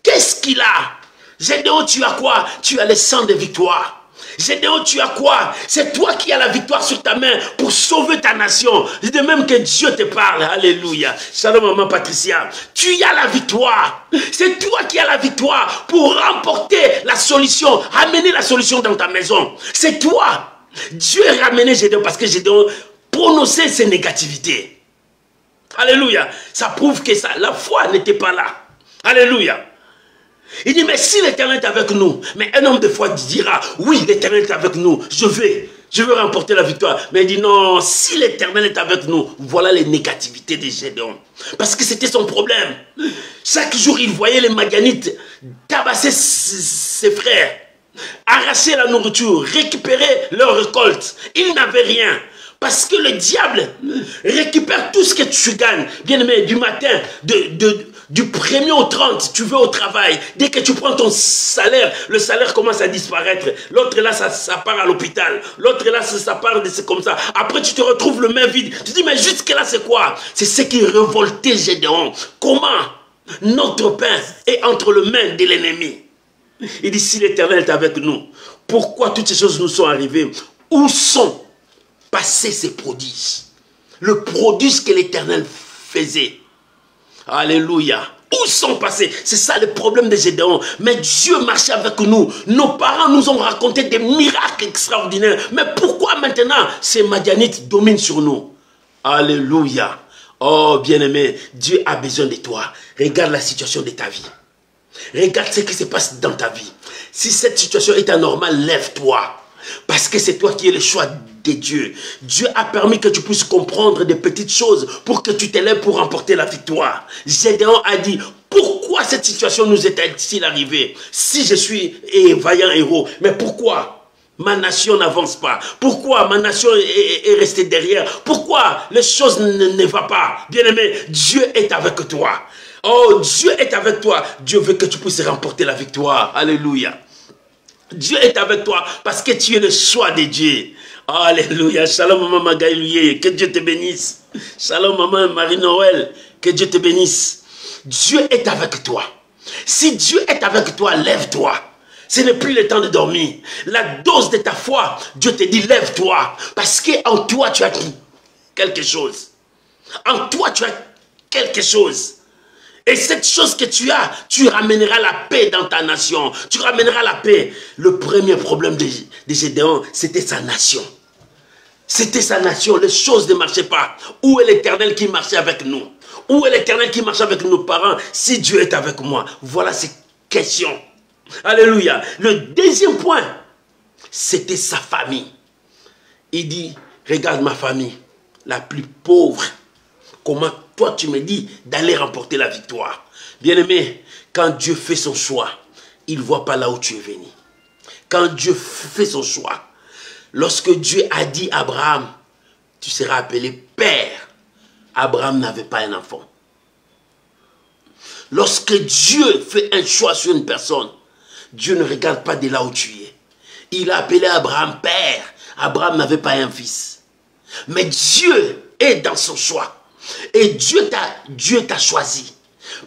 Qu'est-ce qu'il a? Gédéon, tu as quoi? Tu as le sang de victoire. Gédéon, tu as quoi? C'est toi qui as la victoire sur ta main pour sauver ta nation. De même que Dieu te parle. Alléluia. Shalom, maman Patricia. Tu as la victoire. C'est toi qui as la victoire pour remporter la solution, amener la solution dans ta maison. C'est toi. Dieu a ramené Gédéon parce que Gédéon prononçait ses négativités. Alléluia. Ça prouve que la foi n'était pas là. Alléluia. Il dit, mais si l'Éternel est avec nous, mais un homme de foi dira, oui, l'Éternel est avec nous, je veux remporter la victoire. Mais il dit, non, si l'Éternel est avec nous, voilà les négativités de Gédéon. Parce que c'était son problème. Chaque jour, il voyait les Madianites tabasser ses frères, arracher la nourriture, récupérer leur récolte. Il n'avait rien. Parce que le diable récupère tout ce que tu gagnes. Bien aimé, du matin, du 1er au 30, tu vas au travail. Dès que tu prends ton salaire, le salaire commence à disparaître. L'autre là, ça part à l'hôpital. L'autre là, ça part de c'est comme ça. Après, tu te retrouves le main vide. Tu te dis, mais jusque là, c'est quoi? C'est ce qui révoltait Gédéon. Comment notre pain est entre les mains de l'ennemi? Il dit, si l'Éternel est avec nous, pourquoi toutes ces choses nous sont arrivées? Où sont passés ces prodiges? Le prodige que l'Éternel faisait. Alléluia. Où sont passés? C'est ça le problème de Gédéon. Mais Dieu marchait avec nous. Nos parents nous ont raconté des miracles extraordinaires. Mais pourquoi maintenant ces Madianites dominent sur nous? Alléluia. Oh bien-aimé, Dieu a besoin de toi. Regarde la situation de ta vie. Regarde ce qui se passe dans ta vie. Si cette situation est anormale, lève-toi. Parce que c'est toi qui es le choix de Dieu. Dieu a permis que tu puisses comprendre des petites choses pour que tu t'élèves pour remporter la victoire. Gédéon a dit, pourquoi cette situation nous est-elle arrivée? Si je suis vaillant héros, mais pourquoi ma nation n'avance pas? Pourquoi ma nation est restée derrière? Pourquoi les choses ne vont pas? Bien-aimé, Dieu est avec toi. Oh, Dieu est avec toi. Dieu veut que tu puisses remporter la victoire. Alléluia. Dieu est avec toi parce que tu es le choix de Dieu. Alléluia. Shalom, maman Magaïlouye. Que Dieu te bénisse. Shalom, maman Marie-Noël. Que Dieu te bénisse. Dieu est avec toi. Si Dieu est avec toi, lève-toi. Ce n'est plus le temps de dormir. La dose de ta foi, Dieu te dit, lève-toi. Parce qu'en toi, tu as quelque chose. En toi, tu as quelque chose. Et cette chose que tu as, tu ramèneras la paix dans ta nation. Tu ramèneras la paix. Le premier problème de Gédéon, c'était sa nation. C'était sa nation. Les choses ne marchaient pas. Où est l'Éternel qui marchait avec nous? Où est l'Éternel qui marche avec nos parents? Si Dieu est avec moi. Voilà ces questions. Alléluia. Le deuxième point, c'était sa famille. Il dit, regarde ma famille, la plus pauvre. Comment toi tu me dis d'aller remporter la victoire? Bien-aimé, quand Dieu fait son choix, il ne voit pas là où tu es venu. Quand Dieu fait son choix, lorsque Dieu a dit à Abraham, tu seras appelé père, Abraham n'avait pas un enfant. Lorsque Dieu fait un choix sur une personne, Dieu ne regarde pas de là où tu es. Il a appelé Abraham père. Abraham n'avait pas un fils. Mais Dieu est dans son choix. Et Dieu t'a choisi.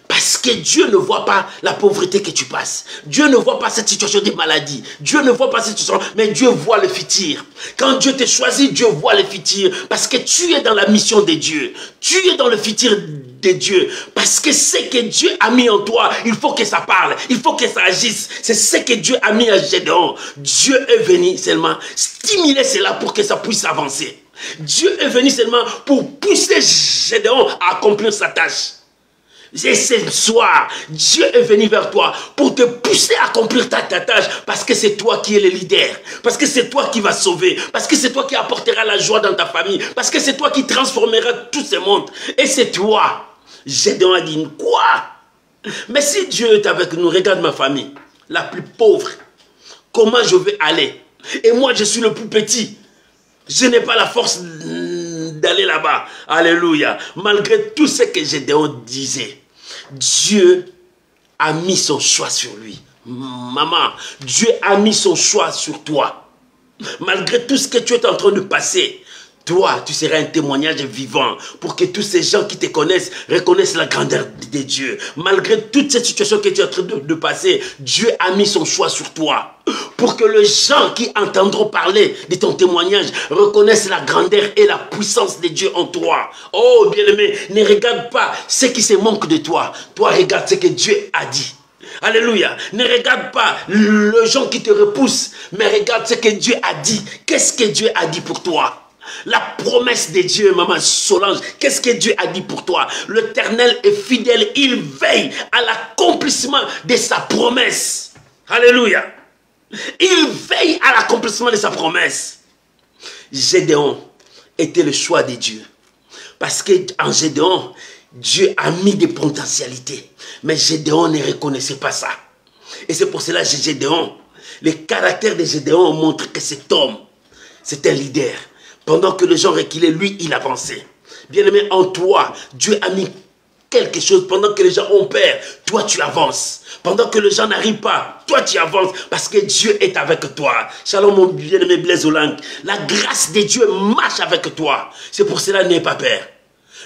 Parce que Dieu ne voit pas la pauvreté que tu passes. Dieu ne voit pas cette situation de maladie. Dieu ne voit pas cette situation, mais Dieu voit le futur. Quand Dieu t'a choisi, Dieu voit le futur. Parce que tu es dans la mission de Dieu. Tu es dans le futur de Dieu. Parce que ce que Dieu a mis en toi, il faut que ça parle. Il faut que ça agisse. C'est ce que Dieu a mis à Gédéon. Dieu est venu seulement stimuler cela pour que ça puisse avancer. Dieu est venu seulement pour pousser Gédéon à accomplir sa tâche. Et ce soir, Dieu est venu vers toi pour te pousser à accomplir ta tâche. Parce que c'est toi qui es le leader. Parce que c'est toi qui vas sauver. Parce que c'est toi qui apportera la joie dans ta famille. Parce que c'est toi qui transformera tout ce monde. Et c'est toi. Gédéon a dit, quoi? Mais si Dieu est avec nous, regarde ma famille, la plus pauvre. Comment je vais aller? Et moi, je suis le plus petit. Je n'ai pas la force d'aller là-bas. Alléluia. Malgré tout ce que Gédéon disait, Dieu a mis son choix sur lui. Maman, Dieu a mis son choix sur toi. Malgré tout ce que tu es en train de passer, toi, tu seras un témoignage vivant pour que tous ces gens qui te connaissent reconnaissent la grandeur de Dieu. Malgré toute cette situation que tu es en train de passer, Dieu a mis son choix sur toi. Pour que les gens qui entendront parler de ton témoignage reconnaissent la grandeur et la puissance de Dieu en toi. Oh, bien-aimé, ne regarde pas ce qui se manque de toi. Toi, regarde ce que Dieu a dit. Alléluia. Ne regarde pas les gens qui te repoussent, mais regarde ce que Dieu a dit. Qu'est-ce que Dieu a dit pour toi? La promesse de Dieu, maman Solange, qu'est-ce que Dieu a dit pour toi? L'Éternel est fidèle, il veille à l'accomplissement de sa promesse. Alléluia. Il veille à l'accomplissement de sa promesse. Gédéon était le choix de Dieu. Parce qu'en Gédéon, Dieu a mis des potentialités. Mais Gédéon ne reconnaissait pas ça. Et c'est pour cela que Gédéon, le caractère de Gédéon montre que cet homme, c'est un leader. Pendant que les gens reculaient, lui, il avançait. Bien-aimé, en toi, Dieu a mis quelque chose. Pendant que les gens ont peur, toi, tu avances. Pendant que les gens n'arrivent pas, toi, tu avances. Parce que Dieu est avec toi. Shalom, mon bien-aimé Blaise Olang. La grâce de Dieu marche avec toi. C'est pour cela, n'aie pas peur.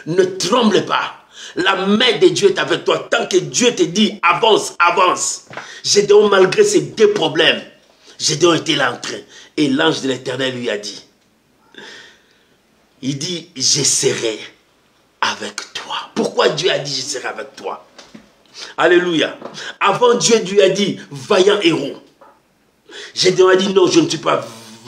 Ne tremble pas. La main de Dieu est avec toi. Tant que Dieu te dit, avance, avance. Gédéon, malgré ces deux problèmes, Gédéon était là en train. Et l'ange de l'Éternel lui a dit, il dit, je serai avec toi. Pourquoi Dieu a dit, je serai avec toi? Alléluia. Avant, Dieu lui a dit, vaillant héros. Gédéon a dit, non, je ne suis pas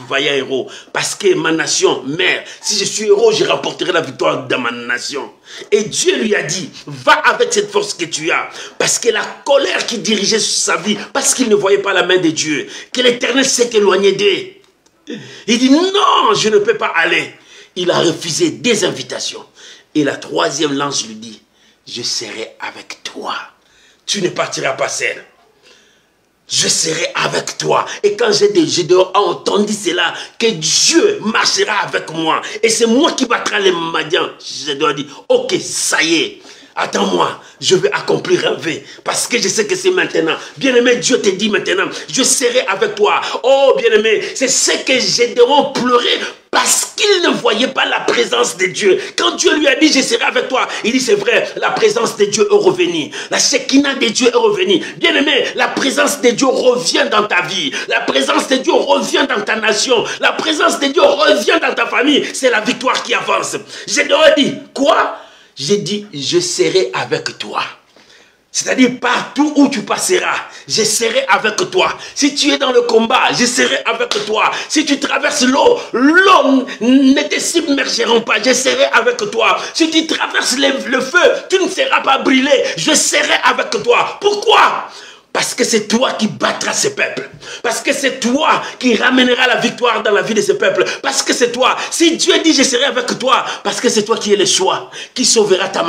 vaillant héros. Parce que ma nation, mère, si je suis héros, je rapporterai la victoire dans ma nation. Et Dieu lui a dit, va avec cette force que tu as. Parce que la colère qui dirigeait sa vie, parce qu'il ne voyait pas la main de Dieu, que l'Éternel s'est éloigné d'eux. Il dit, non, je ne peux pas aller. Il a refusé des invitations. Et la troisième l'ange lui dit, je serai avec toi. Tu ne partiras pas seul. Je serai avec toi. Et quand Gédéon a entendu cela, que Dieu marchera avec moi. Et c'est moi qui battrai les Madians. Gédéon a dit, ok, ça y est. Attends-moi, je vais accomplir un vœu. Parce que je sais que c'est maintenant. Bien-aimé, Dieu te dit maintenant, je serai avec toi. Oh, bien-aimé, c'est ce que Gédéon pleurait parce qu'il ne voyait pas la présence de Dieu. Quand Dieu lui a dit, je serai avec toi, il dit, c'est vrai, la présence de Dieu est revenue. La Shekinah de Dieu est revenue. Bien-aimé, la présence de Dieu revient dans ta vie. La présence de Dieu revient dans ta nation. La présence de Dieu revient dans ta famille. C'est la victoire qui avance. Gédéon dit, quoi? J'ai dit, je serai avec toi. C'est-à-dire, partout où tu passeras, je serai avec toi. Si tu es dans le combat, je serai avec toi. Si tu traverses l'eau, l'eau ne te submergeront pas. Je serai avec toi. Si tu traverses le feu, tu ne seras pas brûlé. Je serai avec toi. Pourquoi? Parce que c'est toi qui battras ce peuple. Parce que c'est toi qui ramèneras la victoire dans la vie de ce peuple. Parce que c'est toi. Si Dieu dit je serai avec toi, parce que c'est toi qui es le choix, qui sauvera ta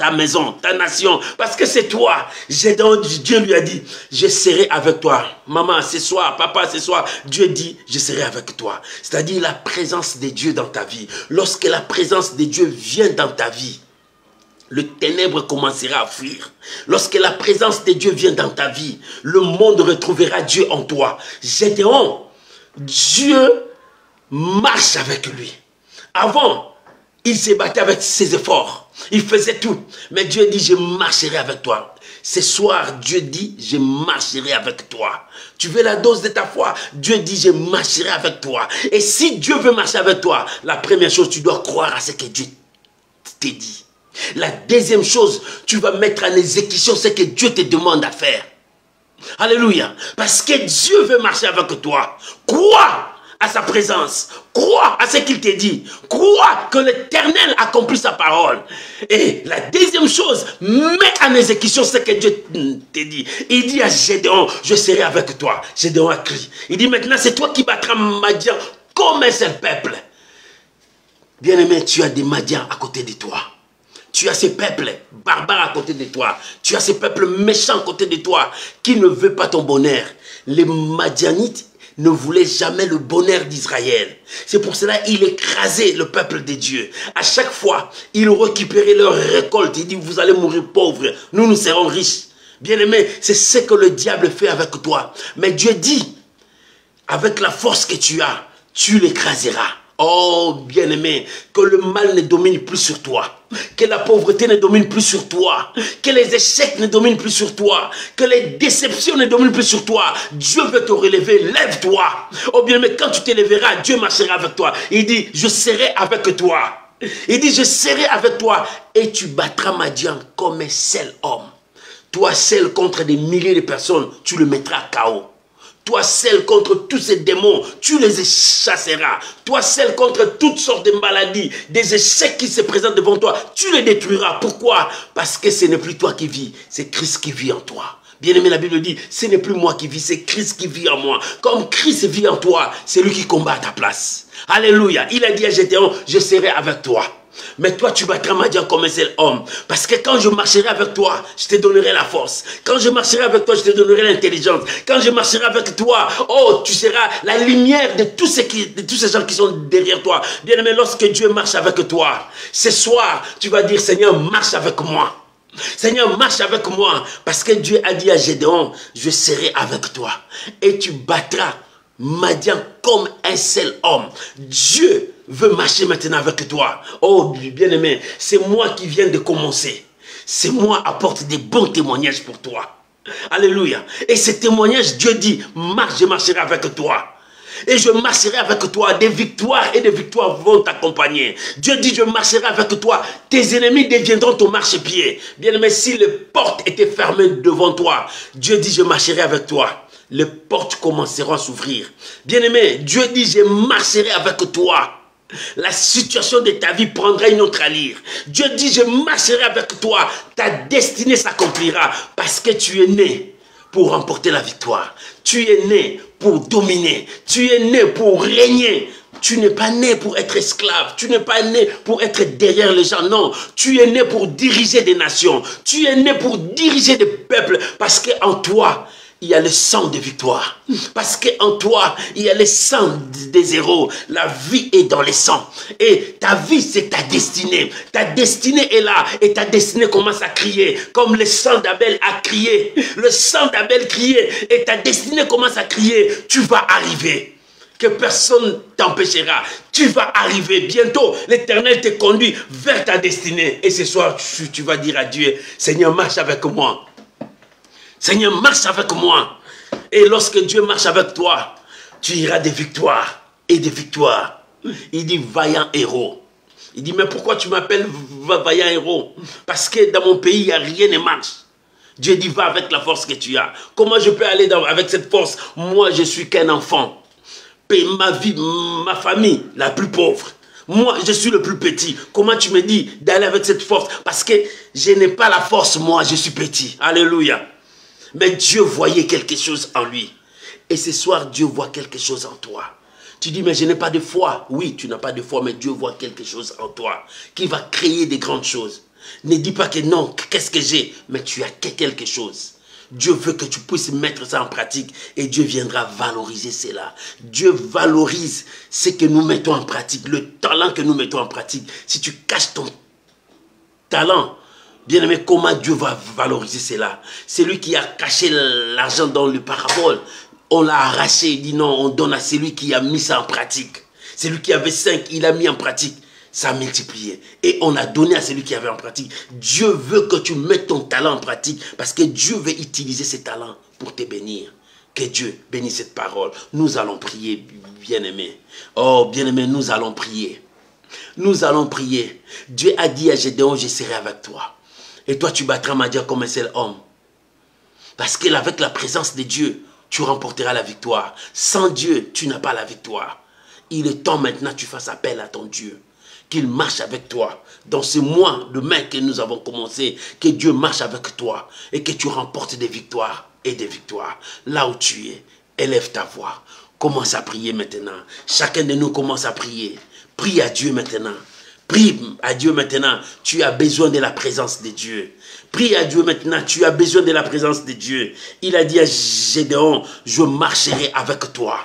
maison, ta nation. Parce que c'est toi. Dieu lui a dit, je serai avec toi. Maman, ce soir, papa, ce soir, Dieu dit, je serai avec toi. C'est-à-dire la présence de Dieu dans ta vie. Lorsque la présence de Dieu vient dans ta vie, le ténèbre commencera à fuir. Lorsque la présence de Dieu vient dans ta vie, le monde retrouvera Dieu en toi. Gédéon, Dieu marche avec lui. Avant, il se battait avec ses efforts. Il faisait tout. Mais Dieu dit, je marcherai avec toi. Ce soir, Dieu dit, je marcherai avec toi. Tu veux la dose de ta foi? Dieu dit, je marcherai avec toi. Et si Dieu veut marcher avec toi, la première chose, tu dois croire à ce que Dieu t'a dit. La deuxième chose, tu vas mettre en exécution ce que Dieu te demande à faire. Alléluia. Parce que Dieu veut marcher avec toi. Crois à sa présence. Crois à ce qu'il te dit. Crois que l'Éternel accomplit sa parole. Et la deuxième chose, mets en exécution ce que Dieu te dit. Il dit à Gédéon, je serai avec toi. Gédéon a crié. Il dit maintenant, c'est toi qui battras Madian comme un seul peuple. Bien-aimé, tu as des Madians à côté de toi. Tu as ces peuples barbares à côté de toi. Tu as ces peuples méchants à côté de toi qui ne veulent pas ton bonheur. Les Madianites ne voulaient jamais le bonheur d'Israël. C'est pour cela qu'il écrasait le peuple de Dieu. À chaque fois, il récupérait leur récolte. Il dit, vous allez mourir pauvres, nous serons riches. Bien-aimé, c'est ce que le diable fait avec toi. Mais Dieu dit, avec la force que tu as, tu l'écraseras. Oh, bien-aimé, que le mal ne domine plus sur toi. Que la pauvreté ne domine plus sur toi. Que les échecs ne dominent plus sur toi. Que les déceptions ne dominent plus sur toi. Dieu veut te relever, lève-toi. Oh, bien-aimé, quand tu te lèveras, Dieu marchera avec toi. Il dit, je serai avec toi. Il dit, je serai avec toi. Et tu battras Madian comme un seul homme. Toi seul contre des milliers de personnes, tu le mettras KO. Toi seul contre tous ces démons, tu les chasseras. Toi seul contre toutes sortes de maladies, des échecs qui se présentent devant toi, tu les détruiras. Pourquoi? Parce que ce n'est plus toi qui vis, c'est Christ qui vit en toi. Bien-aimé, la Bible dit, ce n'est plus moi qui vis, c'est Christ qui vit en moi. Comme Christ vit en toi, c'est lui qui combat à ta place. Alléluia. Il a dit à Gédéon, je serai avec toi. Mais toi, tu battras Madian comme un seul homme. Parce que quand je marcherai avec toi, je te donnerai la force. Quand je marcherai avec toi, je te donnerai l'intelligence. Quand je marcherai avec toi, oh, tu seras la lumière de tous ces gens qui sont derrière toi. Bien aimé, lorsque Dieu marche avec toi, ce soir, tu vas dire, Seigneur, marche avec moi. Seigneur, marche avec moi. Parce que Dieu a dit à Gédéon, je serai avec toi. Et tu battras Madian comme un seul homme. Dieu veut marcher maintenant avec toi. Oh, bien-aimé, c'est moi qui viens de commencer. C'est moi qui apporte des bons témoignages pour toi. Alléluia. Et ces témoignages, Dieu dit, marche, je marcherai avec toi. Et je marcherai avec toi. Des victoires et des victoires vont t'accompagner. Dieu dit, je marcherai avec toi. Tes ennemis deviendront ton marchepied. Bien-aimé, si les portes étaient fermées devant toi, Dieu dit, je marcherai avec toi. Les portes commenceront à s'ouvrir. Bien-aimé, Dieu dit, je marcherai avec toi. La situation de ta vie prendra une autre allure. Dieu dit, je marcherai avec toi. Ta destinée s'accomplira parce que tu es né pour remporter la victoire. Tu es né pour dominer. Tu es né pour régner. Tu n'es pas né pour être esclave. Tu n'es pas né pour être derrière les gens. Non, tu es né pour diriger des nations. Tu es né pour diriger des peuples parce qu'en toi, il y a le sang de victoire. Parce qu'en toi, il y a le sang des héros. La vie est dans le sang. Et ta vie, c'est ta destinée. Ta destinée est là. Et ta destinée commence à crier. Comme le sang d'Abel a crié. Le sang d'Abel criait. Et ta destinée commence à crier. Tu vas arriver. Que personne t'empêchera. Tu vas arriver. Bientôt, l'Éternel te conduit vers ta destinée. Et ce soir, tu vas dire à Dieu, Seigneur, marche avec moi. Seigneur, marche avec moi. Et lorsque Dieu marche avec toi, tu iras des victoires et des victoires. Il dit, vaillant héros. Il dit, mais pourquoi tu m'appelles vaillant héros? Parce que dans mon pays, il n'y a rien ne marche. Dieu dit, va avec la force que tu as. Comment je peux aller avec cette force? Moi, je suis qu'un enfant. Ma vie, ma famille, la plus pauvre. Moi, je suis le plus petit. Comment tu me dis d'aller avec cette force? Parce que je n'ai pas la force, moi, je suis petit. Alléluia. Mais Dieu voyait quelque chose en lui. Et ce soir, Dieu voit quelque chose en toi. Tu dis, mais je n'ai pas de foi. Oui, tu n'as pas de foi, mais Dieu voit quelque chose en toi qui va créer des grandes choses. Ne dis pas que non, qu'est-ce que j'ai? Mais tu as quelque chose. Dieu veut que tu puisses mettre ça en pratique et Dieu viendra valoriser cela. Dieu valorise ce que nous mettons en pratique, le talent que nous mettons en pratique. Si tu caches ton talent, bien-aimé, comment Dieu va valoriser cela? C'est lui qui a caché l'argent dans le parabole. On l'a arraché, il dit non, on donne à celui qui a mis ça en pratique. Celui qui avait 5, il a mis en pratique. Ça a multiplié. Et on a donné à celui qui avait en pratique. Dieu veut que tu mettes ton talent en pratique parce que Dieu veut utiliser ses talents pour te bénir. Que Dieu bénisse cette parole. Nous allons prier, bien-aimé. Oh, bien-aimé, nous allons prier. Nous allons prier. Dieu a dit à Gédéon, je serai avec toi. Et toi, tu battras ma dieu comme un seul homme. Parce qu'avec la présence de Dieu, tu remporteras la victoire. Sans Dieu, tu n'as pas la victoire. Il est temps maintenant que tu fasses appel à ton Dieu. Qu'il marche avec toi. Dans ce mois de mai que nous avons commencé, que Dieu marche avec toi et que tu remportes des victoires et des victoires. Là où tu es, élève ta voix. Commence à prier maintenant. Chacun de nous commence à prier. Prie à Dieu maintenant. Prie à Dieu maintenant. Tu as besoin de la présence de Dieu. Prie à Dieu maintenant. Tu as besoin de la présence de Dieu. Il a dit à Gédéon, je marcherai avec toi.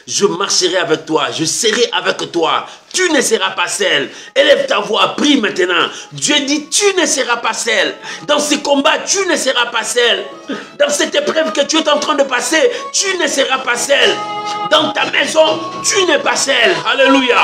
Je marcherai avec toi, je serai avec toi. Tu ne seras pas seul. Élève ta voix, prie maintenant. Dieu dit, tu ne seras pas seul. Dans ce combat, tu ne seras pas seul. Dans cette épreuve que tu es en train de passer, tu ne seras pas seul. Dans ta maison, tu n'es pas seul. Alléluia.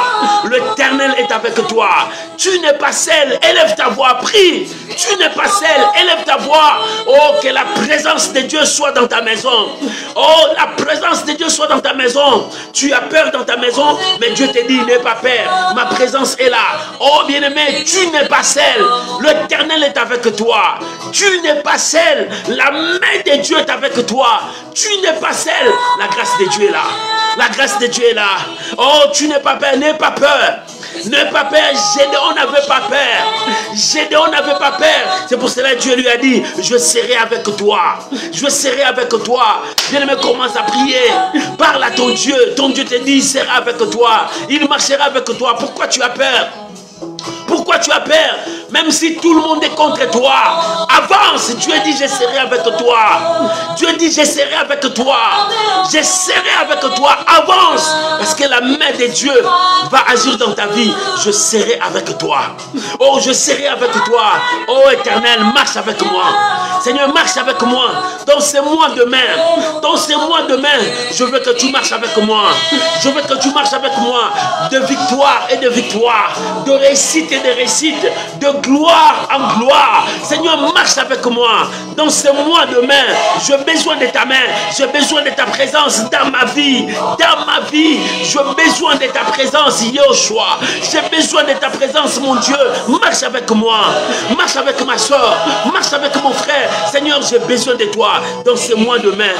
L'Éternel est avec toi. Tu n'es pas seul. Élève ta voix, prie. Tu n'es pas seul. Élève ta voix. Oh, que la présence de Dieu soit dans ta maison. Oh, la présence de Dieu soit dans ta maison. Tu as peur dans ta maison, mais Dieu te dit, n'aie pas peur. Ma présence est là. Oh bien-aimé, tu n'es pas seul. L'Éternel est avec toi. Tu n'es pas seul. La main de Dieu est avec toi. Tu n'es pas seul. La grâce de Dieu est là. La grâce de Dieu est là. Oh, tu n'es pas peur. N'aie pas peur. N'aie pas peur. Gédéon n'avait pas peur. Gédéon n'avait pas peur. C'est pour cela que Dieu lui a dit, je serai avec toi. Je serai avec toi. Bien-aimé, commence à prier. Parle à ton Dieu. Ton Dieu te dit, il sera avec toi. Il marchera avec toi. Pourquoi tu as peur? Pourquoi tu as peur? Même si tout le monde est contre toi, avance. Dieu dit, je serai avec toi. Dieu dit, je serai avec toi. Je serai avec toi. Avance. Parce que la main de Dieu va agir dans ta vie. Je serai avec toi. Oh, je serai avec toi. Oh, Éternel, marche avec moi. Seigneur, marche avec moi. Dans ce mois de mai, je veux que tu marches avec moi. Je veux que tu marches avec moi. De victoire et de victoire. De réussite et de réussite. De gloire en gloire. Seigneur, marche avec moi. Dans ce mois de mai, j'ai besoin de ta main. J'ai besoin de ta présence dans ma vie. Dans ma vie, j'ai besoin de ta présence, Yoshua. J'ai besoin de ta présence, mon Dieu. Marche avec moi. Marche avec ma soeur. Marche avec mon frère. Seigneur, j'ai besoin de toi. Dans ce mois de mai,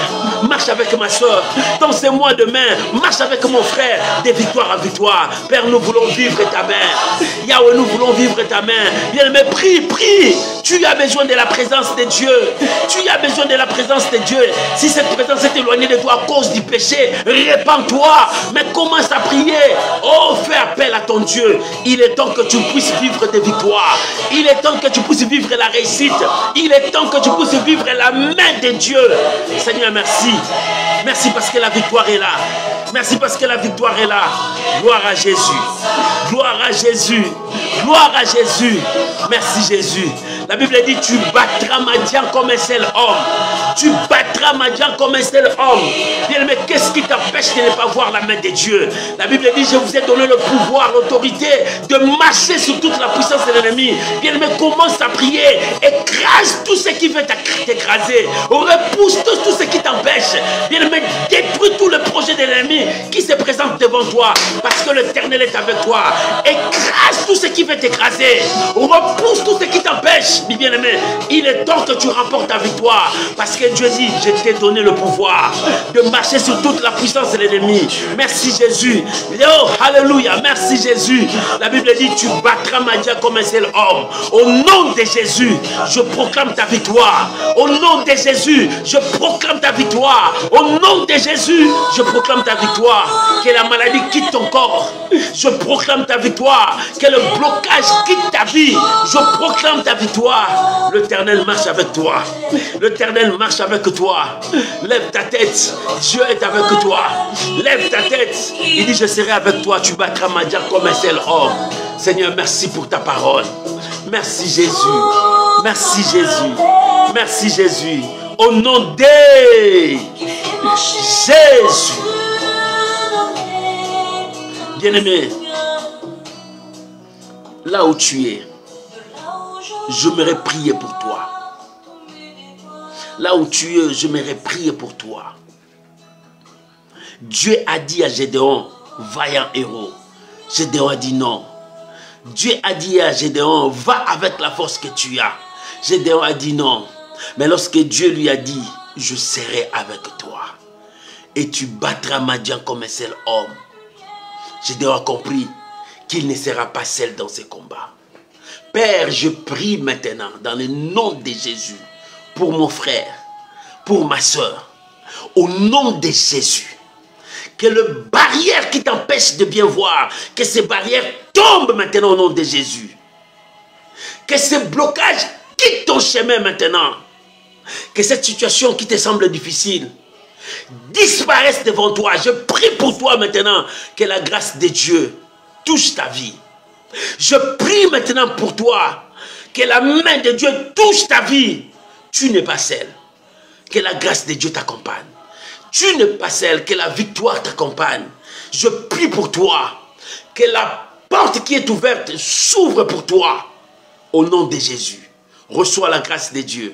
marche avec ma soeur. Dans ce mois de mai, marche avec mon frère. De victoire en victoire. Père, nous voulons vivre ta main. Yahweh, nous voulons vivre ta main. Bien, mais prie, prie. Tu as besoin de la présence de Dieu. Tu as besoin de la présence de Dieu. Si cette présence est éloignée de toi à cause du péché, répands-toi. Mais commence à prier. Oh, fais appel à ton Dieu. Il est temps que tu puisses vivre des victoires. Il est temps que tu puisses vivre la réussite. Il est temps que que tu puisses vivre la main de Dieu. Seigneur, merci. Merci parce que la victoire est là. Merci parce que la victoire est là. Gloire à Jésus. Gloire à Jésus. Gloire à Jésus. Merci Jésus. La Bible dit, tu battras Madian comme un seul homme. Tu battras Madian comme un seul homme. Bien, mais qu'est-ce qui t'empêche de ne pas voir la main de Dieu? La Bible dit, je vous ai donné le pouvoir, l'autorité de marcher sur toute la puissance de l'ennemi. Bien, mais commence à prier. Écrase tout ce qui veut t'écraser. Repousse tout ce qui t'empêche. Bien, mais détruis tout le projet de l'ennemi qui se présente devant toi. Parce que l'Éternel est avec toi. Écrase tout ce qui veut t'écraser. Repousse tout ce qui t'empêche. Bien-aimé, il est temps que tu remportes ta victoire. Parce que Dieu dit, je t'ai donné le pouvoir de marcher sur toute la puissance de l'ennemi. Merci Jésus. Oh, alléluia. Merci Jésus. La Bible dit, tu battras Madia comme un seul homme. Au nom de Jésus, je proclame ta victoire. Au nom de Jésus, je proclame ta victoire. Au nom de Jésus, je proclame ta victoire. Que la maladie quitte ton corps. Je proclame ta victoire. Que le blocage quitte ta vie. Je proclame ta victoire. L'Éternel marche avec toi. L'Éternel marche avec toi. Lève ta tête. Dieu est avec toi. Lève ta tête. Il dit, je serai avec toi. Tu battras Madia comme un seul homme. Seigneur, merci pour ta parole. Merci Jésus. Merci Jésus. Merci Jésus. Au nom de Jésus. Bien-aimé, là où tu es, j'aimerais prier pour toi. Là où tu es, j'aimerais prier pour toi. Dieu a dit à Gédéon, vaillant héros. Gédéon a dit non. Dieu a dit à Gédéon, va avec la force que tu as. Gédéon a dit non. Mais lorsque Dieu lui a dit, je serai avec toi. Et tu battras Madian comme un seul homme. Gédéon a compris qu'il ne sera pas seul dans ses combats. Père, je prie maintenant dans le nom de Jésus pour mon frère, pour ma soeur, au nom de Jésus, que les barrières qui t'empêchent de bien voir, que ces barrières tombent maintenant au nom de Jésus. Que ces blocages quittent ton chemin maintenant. Que cette situation qui te semble difficile disparaisse devant toi. Je prie pour toi maintenant que la grâce de Dieu touche ta vie. Je prie maintenant pour toi que la main de Dieu touche ta vie. Tu n'es pas seul. Que la grâce de Dieu t'accompagne. Tu n'es pas seul. Que la victoire t'accompagne. Je prie pour toi que la porte qui est ouverte s'ouvre pour toi. Au nom de Jésus. Reçois la grâce de Dieu.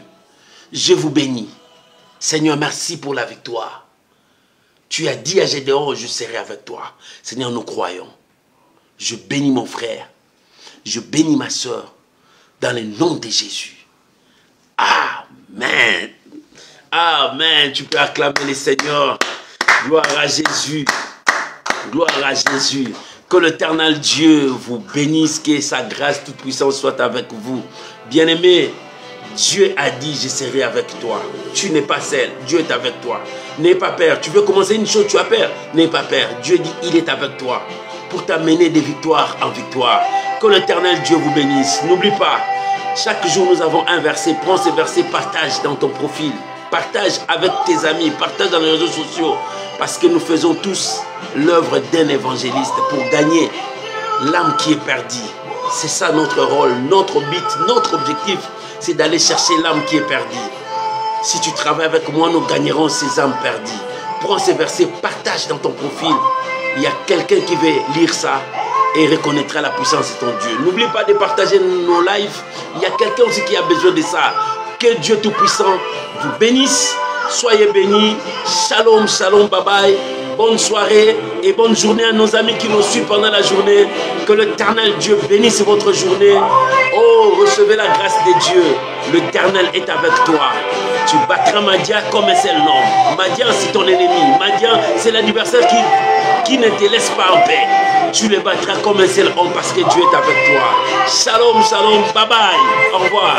Je vous bénis. Seigneur, merci pour la victoire. Tu as dit à Gédéon, je serai avec toi. Seigneur, nous croyons. Je bénis mon frère. Je bénis ma soeur. Dans le nom de Jésus. Amen. Amen. Tu peux acclamer le Seigneur. Gloire à Jésus. Gloire à Jésus. Que l'Éternel Dieu vous bénisse. Que sa grâce toute puissante soit avec vous. Bien-aimés, Dieu a dit, je serai avec toi. Tu n'es pas seul. Dieu est avec toi. N'aie pas peur. Tu veux commencer une chose, tu as peur. N'aie pas peur. Dieu dit, il est avec toi. Pour t'amener de victoire en victoire. Que l'Éternel Dieu vous bénisse. N'oublie pas, chaque jour nous avons un verset. Prends ce verset, partage dans ton profil. Partage avec tes amis. Partage dans les réseaux sociaux. Parce que nous faisons tous l'œuvre d'un évangéliste pour gagner l'âme qui est perdue. C'est ça notre rôle, notre but, notre objectif. C'est d'aller chercher l'âme qui est perdue. Si tu travailles avec moi, nous gagnerons ces âmes perdues. Prends ces versets, partage dans ton profil. Il y a quelqu'un qui va lire ça et reconnaîtra la puissance de ton Dieu. N'oublie pas de partager nos lives. Il y a quelqu'un aussi qui a besoin de ça. Que Dieu Tout-Puissant vous bénisse. Soyez bénis. Shalom, shalom, bye bye. Bonne soirée et bonne journée à nos amis qui nous suivent pendant la journée. Que l'Éternel Dieu bénisse votre journée. Oh, recevez la grâce de Dieu. L'Éternel est avec toi. Tu battras Madian comme un seul homme. Madian, c'est ton ennemi. Madian, c'est l'adversaire qui ne te laisse pas en paix. Tu le battras comme un seul homme parce que Dieu est avec toi. Shalom, shalom, bye bye. Au revoir.